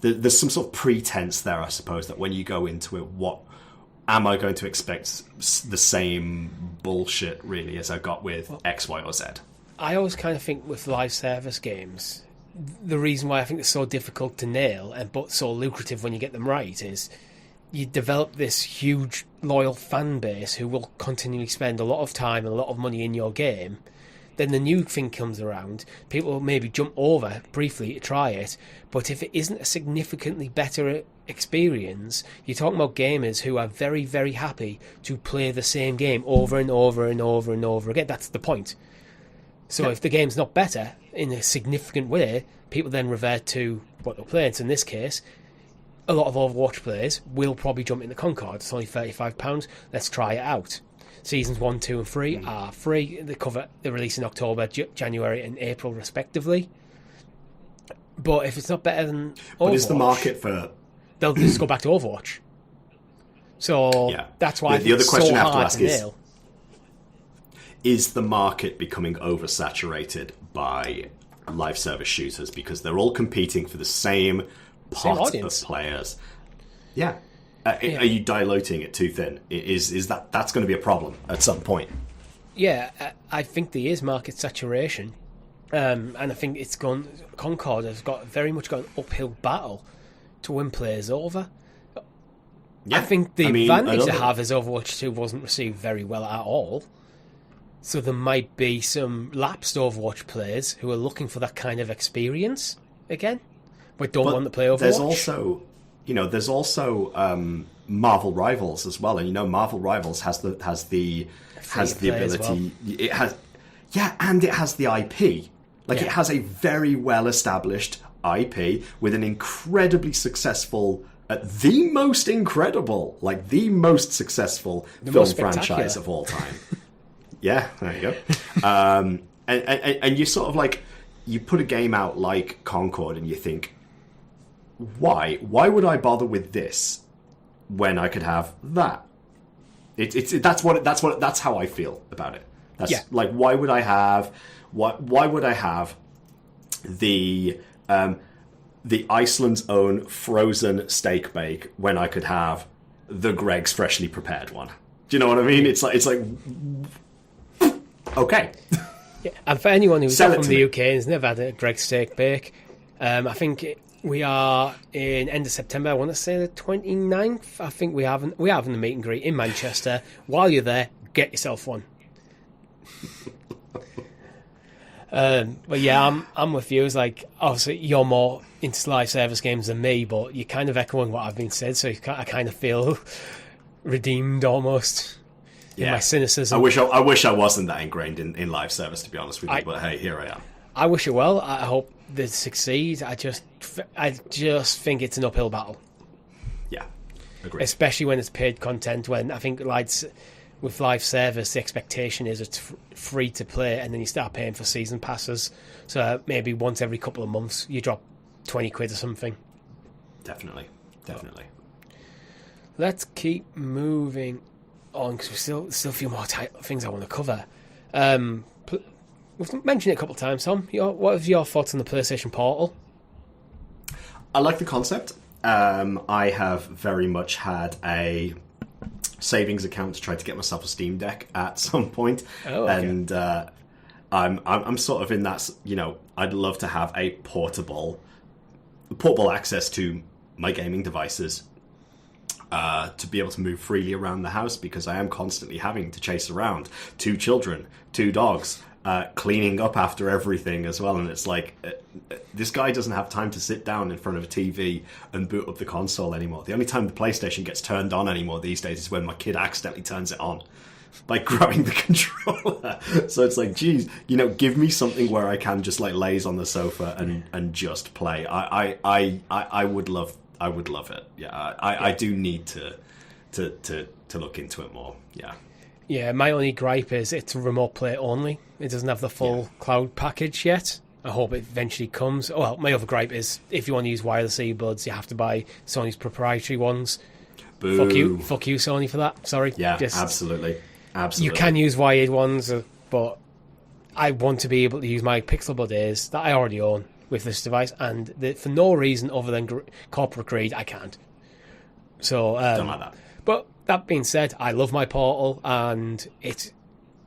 there's some sort of pretense there, I suppose, that when you go into it, what am I going to expect the same bullshit really as I got with X, Y, or Z? I always kind of think with live service games, the reason why I think they're so difficult to nail but so lucrative when you get them right is you develop this huge loyal fan base who will continually spend a lot of time and a lot of money in your game. Then the new thing comes around, people will maybe jump over briefly to try it, but if it isn't a significantly better experience, you're talking about gamers who are very, very happy to play the same game over and over and over and over again. That's the point. So if the game's not better in a significant way, people then revert to what they're playing. So in this case, a lot of Overwatch players will probably jump into Concord. It's only £35. Let's try it out. Seasons 1, 2 and 3 are free. They release in October, January and April respectively. But if it's not better than Overwatch... But is the market for... They'll just go back to Overwatch. So that's why the other question I have to ask is the market becoming oversaturated by live service shooters because they're all competing for the same pot of players? Yeah. Are you diluting it too thin? Is that's going to be a problem at some point? Yeah, I think there is market saturation, and I think Concord has very much got an uphill battle to win players over. Yeah. I think the advantage they have is Overwatch 2 wasn't received very well at all. So there might be some lapsed Overwatch players who are looking for that kind of experience again, but don't want to play Overwatch. There's also Marvel Rivals as well, and Marvel Rivals has the ability. Well. It has, and it has the IP. It has a very well established IP with an incredibly successable, the most successful film franchise of all time. Yeah, there you go. And you sort of you put a game out like Concord and you think, why would I bother with this when I could have that? That's how I feel about it. Why would I have the Iceland's own frozen steak bake when I could have the Greg's freshly prepared one? Do you know what I mean? It's like okay. Yeah, and for anyone who's not from the UK and has never had a Greg's steak bake, I think we are in end of September. I want to say the 29th. I think we have a meet and greet in Manchester. While you're there, get yourself one. But yeah, I'm with you. It's obviously you're more into live service games than me, but you're kind of echoing what I've been said. So I kind of feel redeemed almost. Yeah, my cynicism. I wish I wasn't that ingrained in live service, to be honest with you. But hey, here I am. I wish it well. I hope they succeed. I just think it's an uphill battle. Yeah, agreed. Especially when it's paid content. When I think with live service, the expectation is it's free to play, and then you start paying for season passes. So maybe once every couple of months, you drop 20 quid or something. Definitely. Let's keep moving on because there's still a few more things I want to cover. We've mentioned it a couple of times, Tom. What are your thoughts on the PlayStation Portal? I like the concept. I have very much had a savings account to try to get myself a Steam Deck at some point. Oh, okay. And I'm sort of in that, I'd love to have a portable access to my gaming devices, to be able to move freely around the house, because I am constantly having to chase around 2 children, 2 dogs, cleaning up after everything as well. And it's like, this guy doesn't have time to sit down in front of a TV and boot up the console anymore. The only time the PlayStation gets turned on anymore these days is when my kid accidentally turns it on by grabbing the controller. So it's like, geez, give me something where I can just like laze on the sofa and just play. I would love it. Yeah, I do need to look into it more. Yeah. Yeah, my only gripe is it's remote play only. It doesn't have the full cloud package yet. I hope it eventually comes. Well, my other gripe is if you want to use wireless earbuds, you have to buy Sony's proprietary ones. Boo. Fuck you, Sony, for that. Sorry. Yeah, absolutely. You can use wired ones, but I want to be able to use my Pixel Buds that I already own with this device, and for no reason other than corporate greed, I can't. So, don't like that. But that being said, I love my Portal, and it's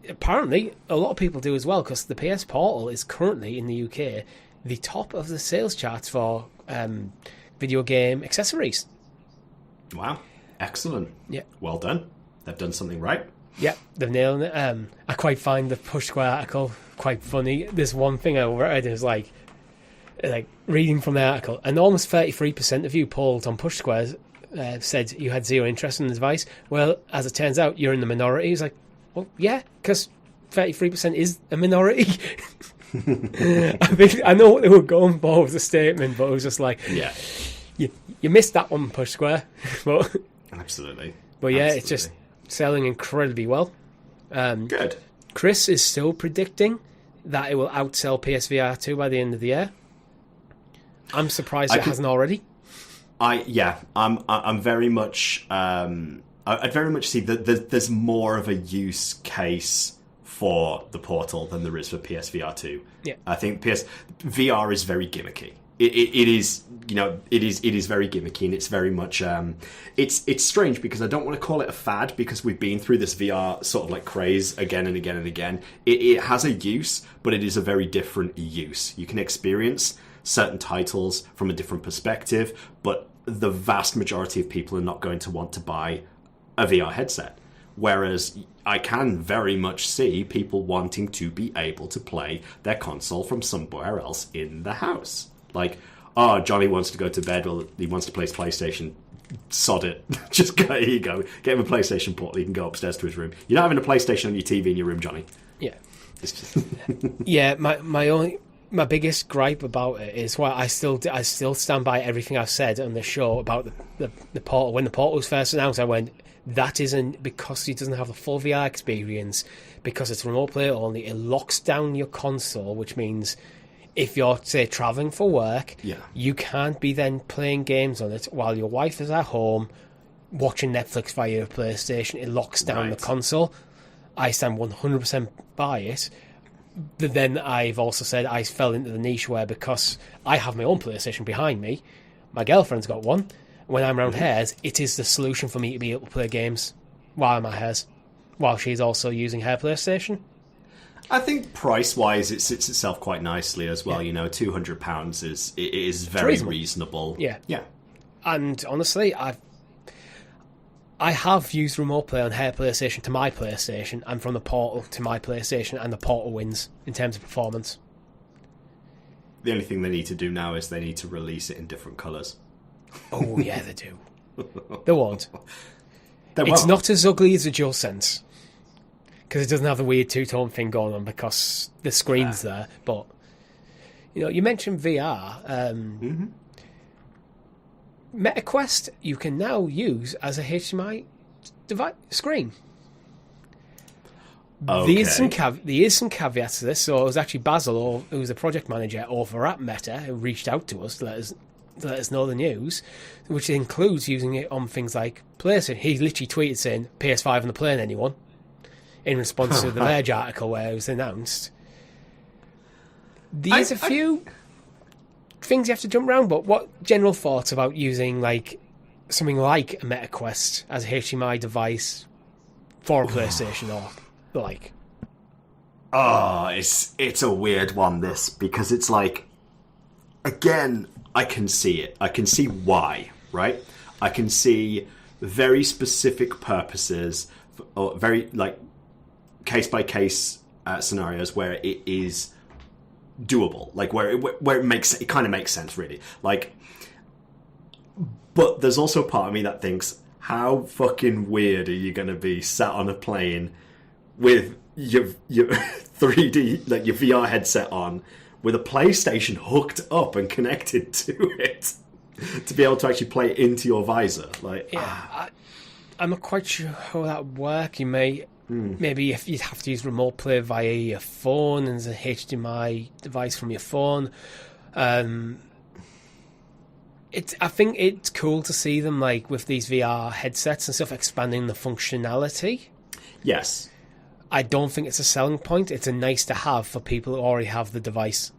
apparently a lot of people do as well, because the PS Portal is currently in the UK the top of the sales charts for video game accessories. Wow, excellent. Yeah, well done. They've done something right. Yeah, they've nailed it. I quite find the Push Square article quite funny. There's one thing I read is like reading from the article, and almost 33% of you polled on Push Squares said you had zero interest in the device. Well, as it turns out, you're in the minority. It's like, well, yeah, because 33% is a minority. I know what they were going for with the statement, but it was just like, yeah, you missed that one, Push Square. But absolutely. But yeah, It's just selling incredibly well. Good. Chris is still predicting that it will outsell PSVR 2 by the end of the year. I'm surprised it hasn't already. I'm very much. I'd very much see that there's more of a use case for the Portal than there is for PSVR 2. Yeah, I think VR is very gimmicky. It is very gimmicky, and it's very much it's strange because I don't want to call it a fad, because we've been through this VR sort of like craze again and again and again. It has a use, but it is a very different use. You can experience certain titles from a different perspective, but the vast majority of people are not going to want to buy a VR headset. Whereas I can very much see people wanting to be able to play their console from somewhere else in the house. Like, oh, Johnny wants to go to bed, well, he wants to play his PlayStation. Sod it. Just go, here you go. Get him a PlayStation Portal, he can go upstairs to his room. You're not having a PlayStation on your TV in your room, Johnny. Yeah. It's just yeah, my biggest gripe about it is why I still stand by everything I've said on the show about the Portal. When the Portal was first announced, I went, that isn't because it doesn't have the full VR experience, because it's remote play only. It locks down your console, which means if you're, say, travelling for work, you can't be then playing games on it while your wife is at home watching Netflix via your PlayStation. It locks down the console. I stand 100% by it. But then I've also said I fell into the niche where, because I have my own PlayStation behind me, my girlfriend's got one. When I'm around hers, it is the solution for me to be able to play games while I'm at hers, while she's also using her PlayStation. I think price-wise, it sits itself quite nicely as well. Yeah. £200 is very reasonable. Yeah, yeah. And honestly, I have used remote play on her PlayStation to my PlayStation, and from the Portal to my PlayStation, and the Portal wins in terms of performance. The only thing they need to do now is they need to release it in different colours. Oh yeah, they do. They won't. They it's won't. not as ugly as the DualSense, because it doesn't have the weird two-tone thing going on because the screen's there. But you mentioned VR. MetaQuest you can now use as a HDMI device screen. Okay. There is some caveats to this. So it was actually Basil, who was the project manager over at Meta, who reached out to us to let us know the news, which includes using it on things like PlayStation. He literally tweeted saying PS5 on the plane, anyone? In response to the Verge article where it was announced. There's a few things you have to jump around, but what general thoughts about using like something like a MetaQuest as a HDMI device for a PlayStation or the like. Oh, it's a weird one, this, because it's like, again, I can see it. I can see why, right? I can see very specific purposes, or very, like, case-by-case scenarios where it is doable, like, where it kind of makes sense, really. Like, but there's also a part of me that thinks, how fucking weird are you going to be sat on a plane with your 3D, like your VR headset on, with a PlayStation hooked up and connected to it to be able to actually play it into your visor? Like, I'm not quite sure how that would work. You may maybe if you'd have to use remote play via your phone and there's a HDMI device from your phone. I think it's cool to see them, like, with these VR headsets and stuff, expanding the functionality. Yes. I don't think it's a selling point. It's a nice to have for people who already have the device.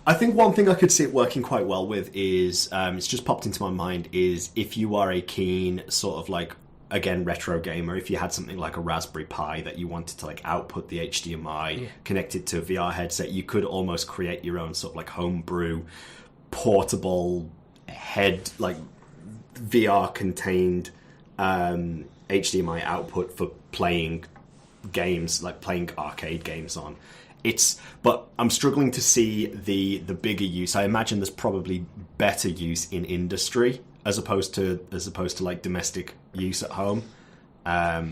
I think one thing I could see it working quite well with is, it's just popped into my mind, is if you are a keen sort of, like, again, retro gamer, if you had something like a Raspberry Pi that you wanted to, like, output the HDMI, connect it to a VR headset, you could almost create your own sort of, like, homebrew, portable head, like, VR contained HDMI output for playing games, like playing arcade games on. But I'm struggling to see the bigger use. I imagine there's probably better use in industry as opposed to like domestic use at home. Well,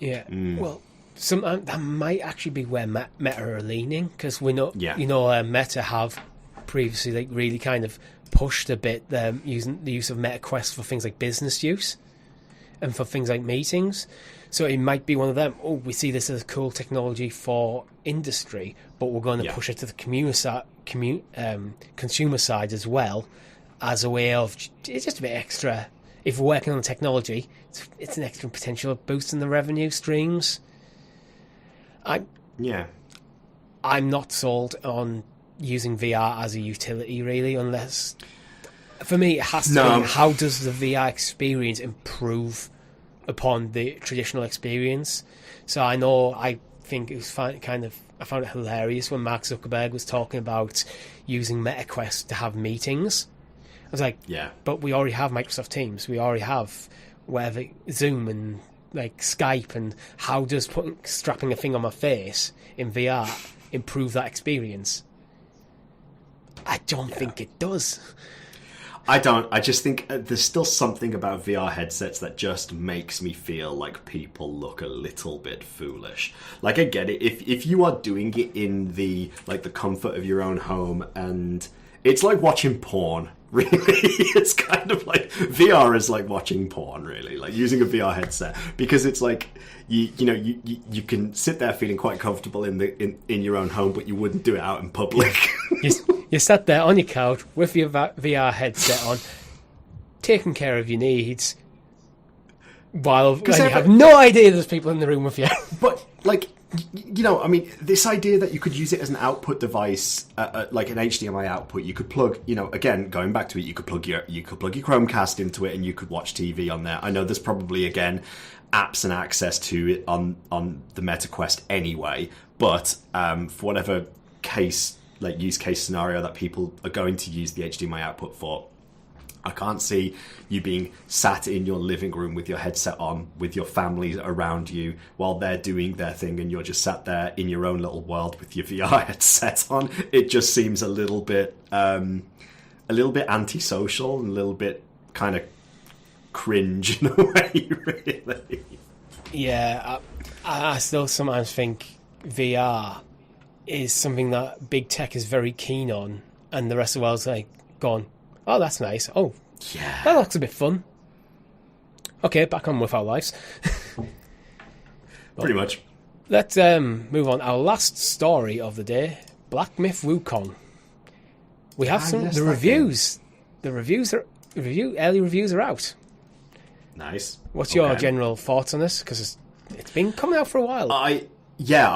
that might actually be where Meta are leaning, because we know Meta have previously, like, really kind of pushed a bit using the use of MetaQuest for things like business use and for things like meetings. So it might be one of them. Oh, we see this as a cool technology for industry, but we're going to push it to the consumer side as well, as a way of, it's just a bit extra. If we're working on the technology, it's an extra potential of boosting the revenue streams. I'm not sold on using VR as a utility, really, unless, for me, it has to be, how does the VR experience improve upon the traditional experience? So I think it was I found it hilarious when Mark Zuckerberg was talking about using MetaQuest to have meetings. I was like, but we already have Microsoft Teams, we already have Zoom and, like, Skype, and how does strapping a thing on my face in VR improve that experience? I don't think it does. I don't. I just think there's still something about VR headsets that just makes me feel like people look a little bit foolish. Like, I get it. If you are doing it in the comfort of your own home, and it's like watching porn, really. It's kind of like VR is like watching porn, really, like using a VR headset, because it's like you can sit there feeling quite comfortable in your own home, but you wouldn't do it out in public. You sat there on your couch with your VR headset on, taking care of your needs, while you have no idea there's people in the room with you. But, like, I mean, this idea that you could use it as an output device, like an HDMI output, you could plug, again, going back to it, you could plug your Chromecast into it and you could watch TV on there. I know there's probably, again, apps and access to it on the MetaQuest anyway, but for whatever case, like use case scenario that people are going to use the HDMI output for, I can't see you being sat in your living room with your headset on, with your family around you while they're doing their thing, and you're just sat there in your own little world with your VR headset on. It just seems a little bit antisocial and a little bit kind of cringe in a way, really. Yeah, I still sometimes think VR is something that big tech is very keen on, and the rest of the world's like gone, oh, that's nice. Oh, yeah, that looks a bit fun. Okay, back on with our lives. Pretty much. Let's move on. Our last story of the day, Black Myth Wukong. We have the reviews. Game. Early reviews are out. Nice. What's your general thoughts on this? Because it's been coming out for a while. I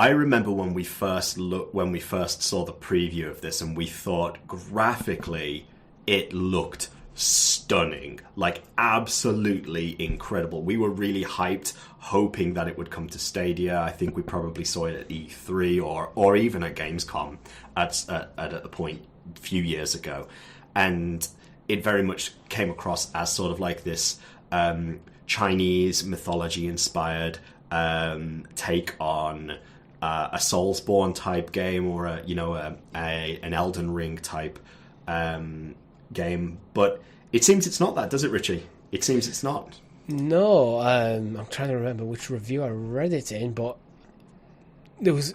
remember when we first saw the preview of this, and we thought graphically it looked stunning, like absolutely incredible. We were really hyped, hoping that it would come to Stadia. I think we probably saw it at E3 or even at Gamescom at a point a few years ago, and it very much came across as sort of like this Chinese mythology inspired take on a Soulsborne type game, or an Elden Ring type game. But it seems it's not that, does it, Richie? It seems it's not. No, I'm trying to remember which review I read it in, but there was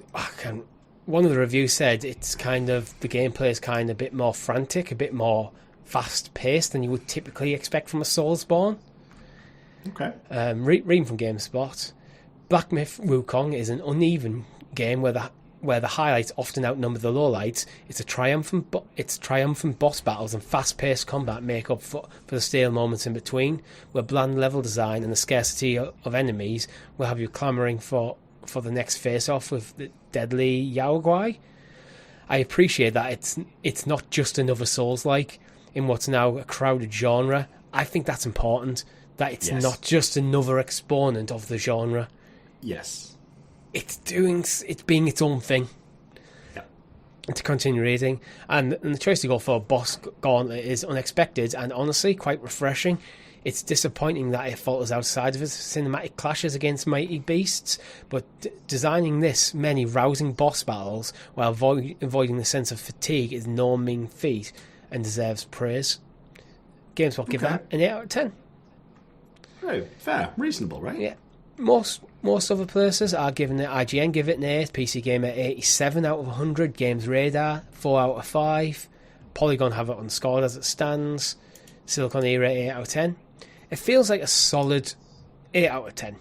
one of the reviews said it's kind of, the gameplay is kind of a bit more frantic, a bit more fast paced than you would typically expect from a Soulsborne. Okay. Reading from GameSpot, Black Myth Wukong is an uneven game where the highlights often outnumber the lowlights. Its triumphant boss battles and fast-paced combat make up for the stale moments in between, where bland level design and the scarcity of enemies will have you clamouring for the next face-off with the deadly Yaoguai. I appreciate that it's not just another Souls-like in what's now a crowded genre. I think that's important, that it's not just another exponent of the genre. Yes. It's being its own thing. Yeah. To continue reading, and the choice to go for Boss Gauntlet is unexpected and honestly quite refreshing. It's disappointing that it falters outside of its cinematic clashes against mighty beasts, but designing this many rousing boss battles while avoiding the sense of fatigue is no mean feat and deserves praise. GameSpot give that an 8 out of 10. Oh, fair, reasonable, right? Yeah. Most other places are giving it. IGN give it an 8, PC Gamer 87 out of 100, Games Radar 4 out of 5, Polygon have it unscored as it stands, Silicon Era 8 out of 10. It feels like a solid 8 out of 10.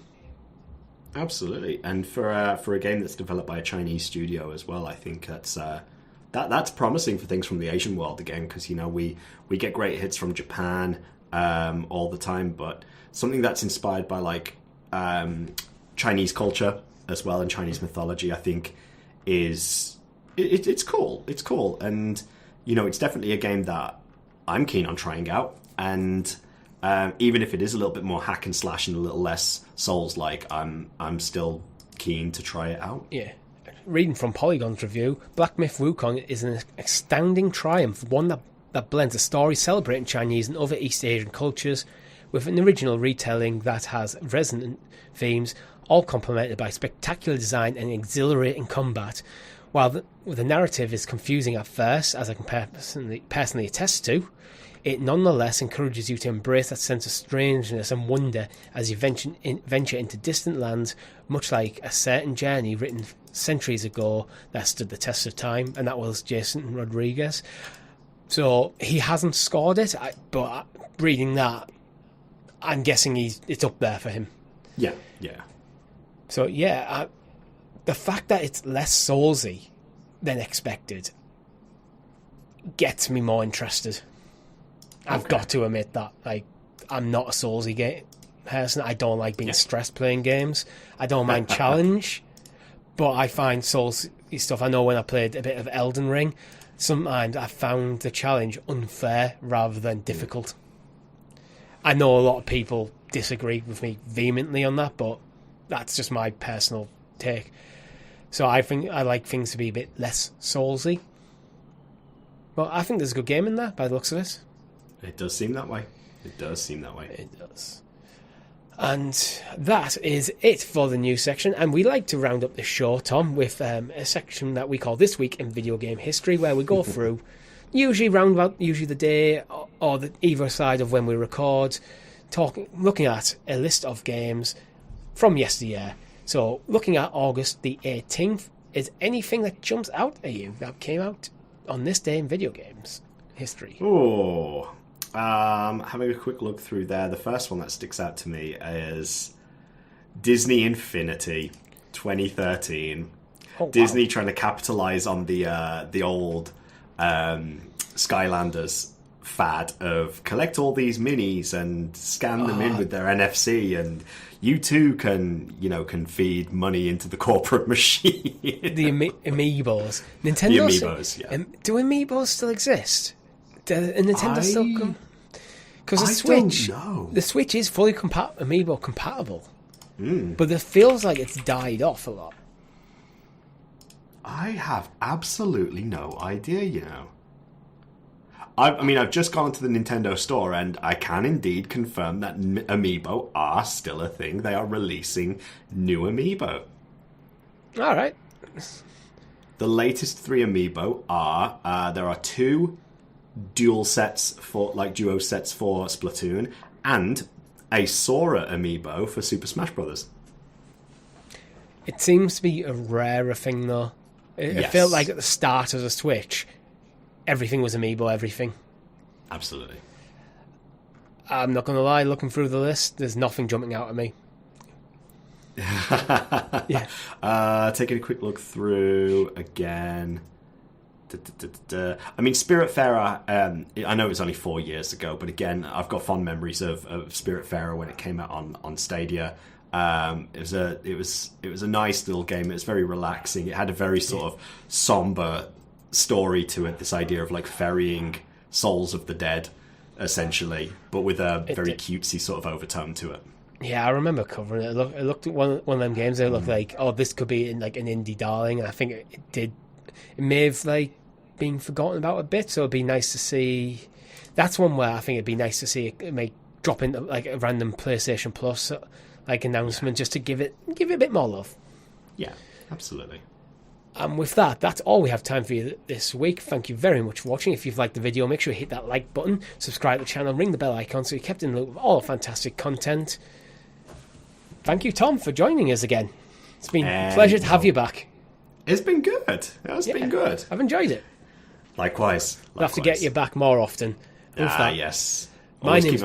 Absolutely, and for a game that's developed by a Chinese studio as well, I think that's promising for things from the Asian world again, because we get great hits from Japan all the time, but something that's inspired by like Chinese culture as well and Chinese mythology, I think it's cool. It's cool, and it's definitely a game that I'm keen on trying out. And even if it is a little bit more hack and slash and a little less Souls-like, I'm still keen to try it out. Yeah. Reading from Polygon's review, Black Myth Wukong is an astounding triumph, one that blends a story celebrating Chinese and other East Asian cultures with an original retelling that has resonant themes, all complemented by spectacular design and exhilarating combat. While the narrative is confusing at first, as I can personally attest to, it nonetheless encourages you to embrace that sense of strangeness and wonder as you venture into distant lands, much like a certain journey written centuries ago that stood the test of time, and that was Jason Rodriguez. So he hasn't scored it, but reading that, I'm guessing it's up there for him. Yeah. So yeah, the fact that it's less Soulsy than expected gets me more interested. I've got to admit that. Like, I'm not a Soulsy game person. I don't like being stressed playing games. I don't mind challenge, but I find Soulsy stuff. I know when I played a bit of Elden Ring, sometimes I found the challenge unfair rather than difficult. I know a lot of people disagree with me vehemently on that, but that's just my personal take. So I think I like things to be a bit less Soulsy. But I think there's a good game in there by the looks of it. It does seem that way. It does. And that is it for the news section. And we like to round up the show, Tom, with a section that we call This Week in Video Game History, where we go through usually the day or the either side of when we record, looking at a list of games from yesteryear. So looking at August the 18th, is anything that jumps out at you that came out on this day in video games history? Oh, having a quick look through there, the first one that sticks out to me is Disney Infinity 2013. Disney trying to capitalize on the old Skylanders fad of collect all these minis and scan them in with their NFC, and you too can feed money into the corporate machine. The amiibos. The amiibos, yeah. Do amiibos still exist? Nintendo still come? Because the Switch is fully Amiibo compatible, but it feels like it's died off a lot. I have absolutely no idea, you know. I've just gone to the Nintendo store, and I can indeed confirm that Amiibo are still a thing. They are releasing new Amiibo. All right. The latest 3 Amiibo are there are 2 duo sets for Splatoon, and a Sora Amiibo for Super Smash Bros. It seems to be a rarer thing, though. It felt like at the start of the Switch, everything was Amiibo, everything. Absolutely. I'm not going to lie, looking through the list, there's nothing jumping out at me. Taking a quick look through again. I mean, Spiritfarer, I know it was only 4 years ago, but again, I've got fond memories of Spiritfarer when it came out on Stadia. It was a nice little game. It was very relaxing. It had a very sort of somber story to it, this idea of like ferrying souls of the dead, essentially, but with a very cutesy sort of overtone to it. Yeah, I remember covering it. It looked at one of them games. It looked like, oh, this could be like an indie darling. And I think it did. It may have like been forgotten about a bit. So it'd be nice to see. That's one where I think it'd be nice to see it may drop into like a random PlayStation Plus like announcement just to give it a bit more love. Yeah, absolutely. And with that, that's all we have time for you this week. Thank you very much for watching. If you've liked the video, make sure you hit that like button, subscribe to the channel, ring the bell icon so you're kept in the loop of all fantastic content. Thank you, Tom, for joining us again. It's been a pleasure to have you back. It's been good. It's been good. I've enjoyed it. Likewise. We'll have to get you back more often. Yes. My name's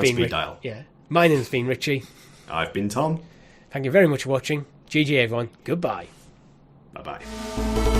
been Richie. I've been Tom. Thank you very much for watching. GG, everyone. Goodbye. Bye-bye.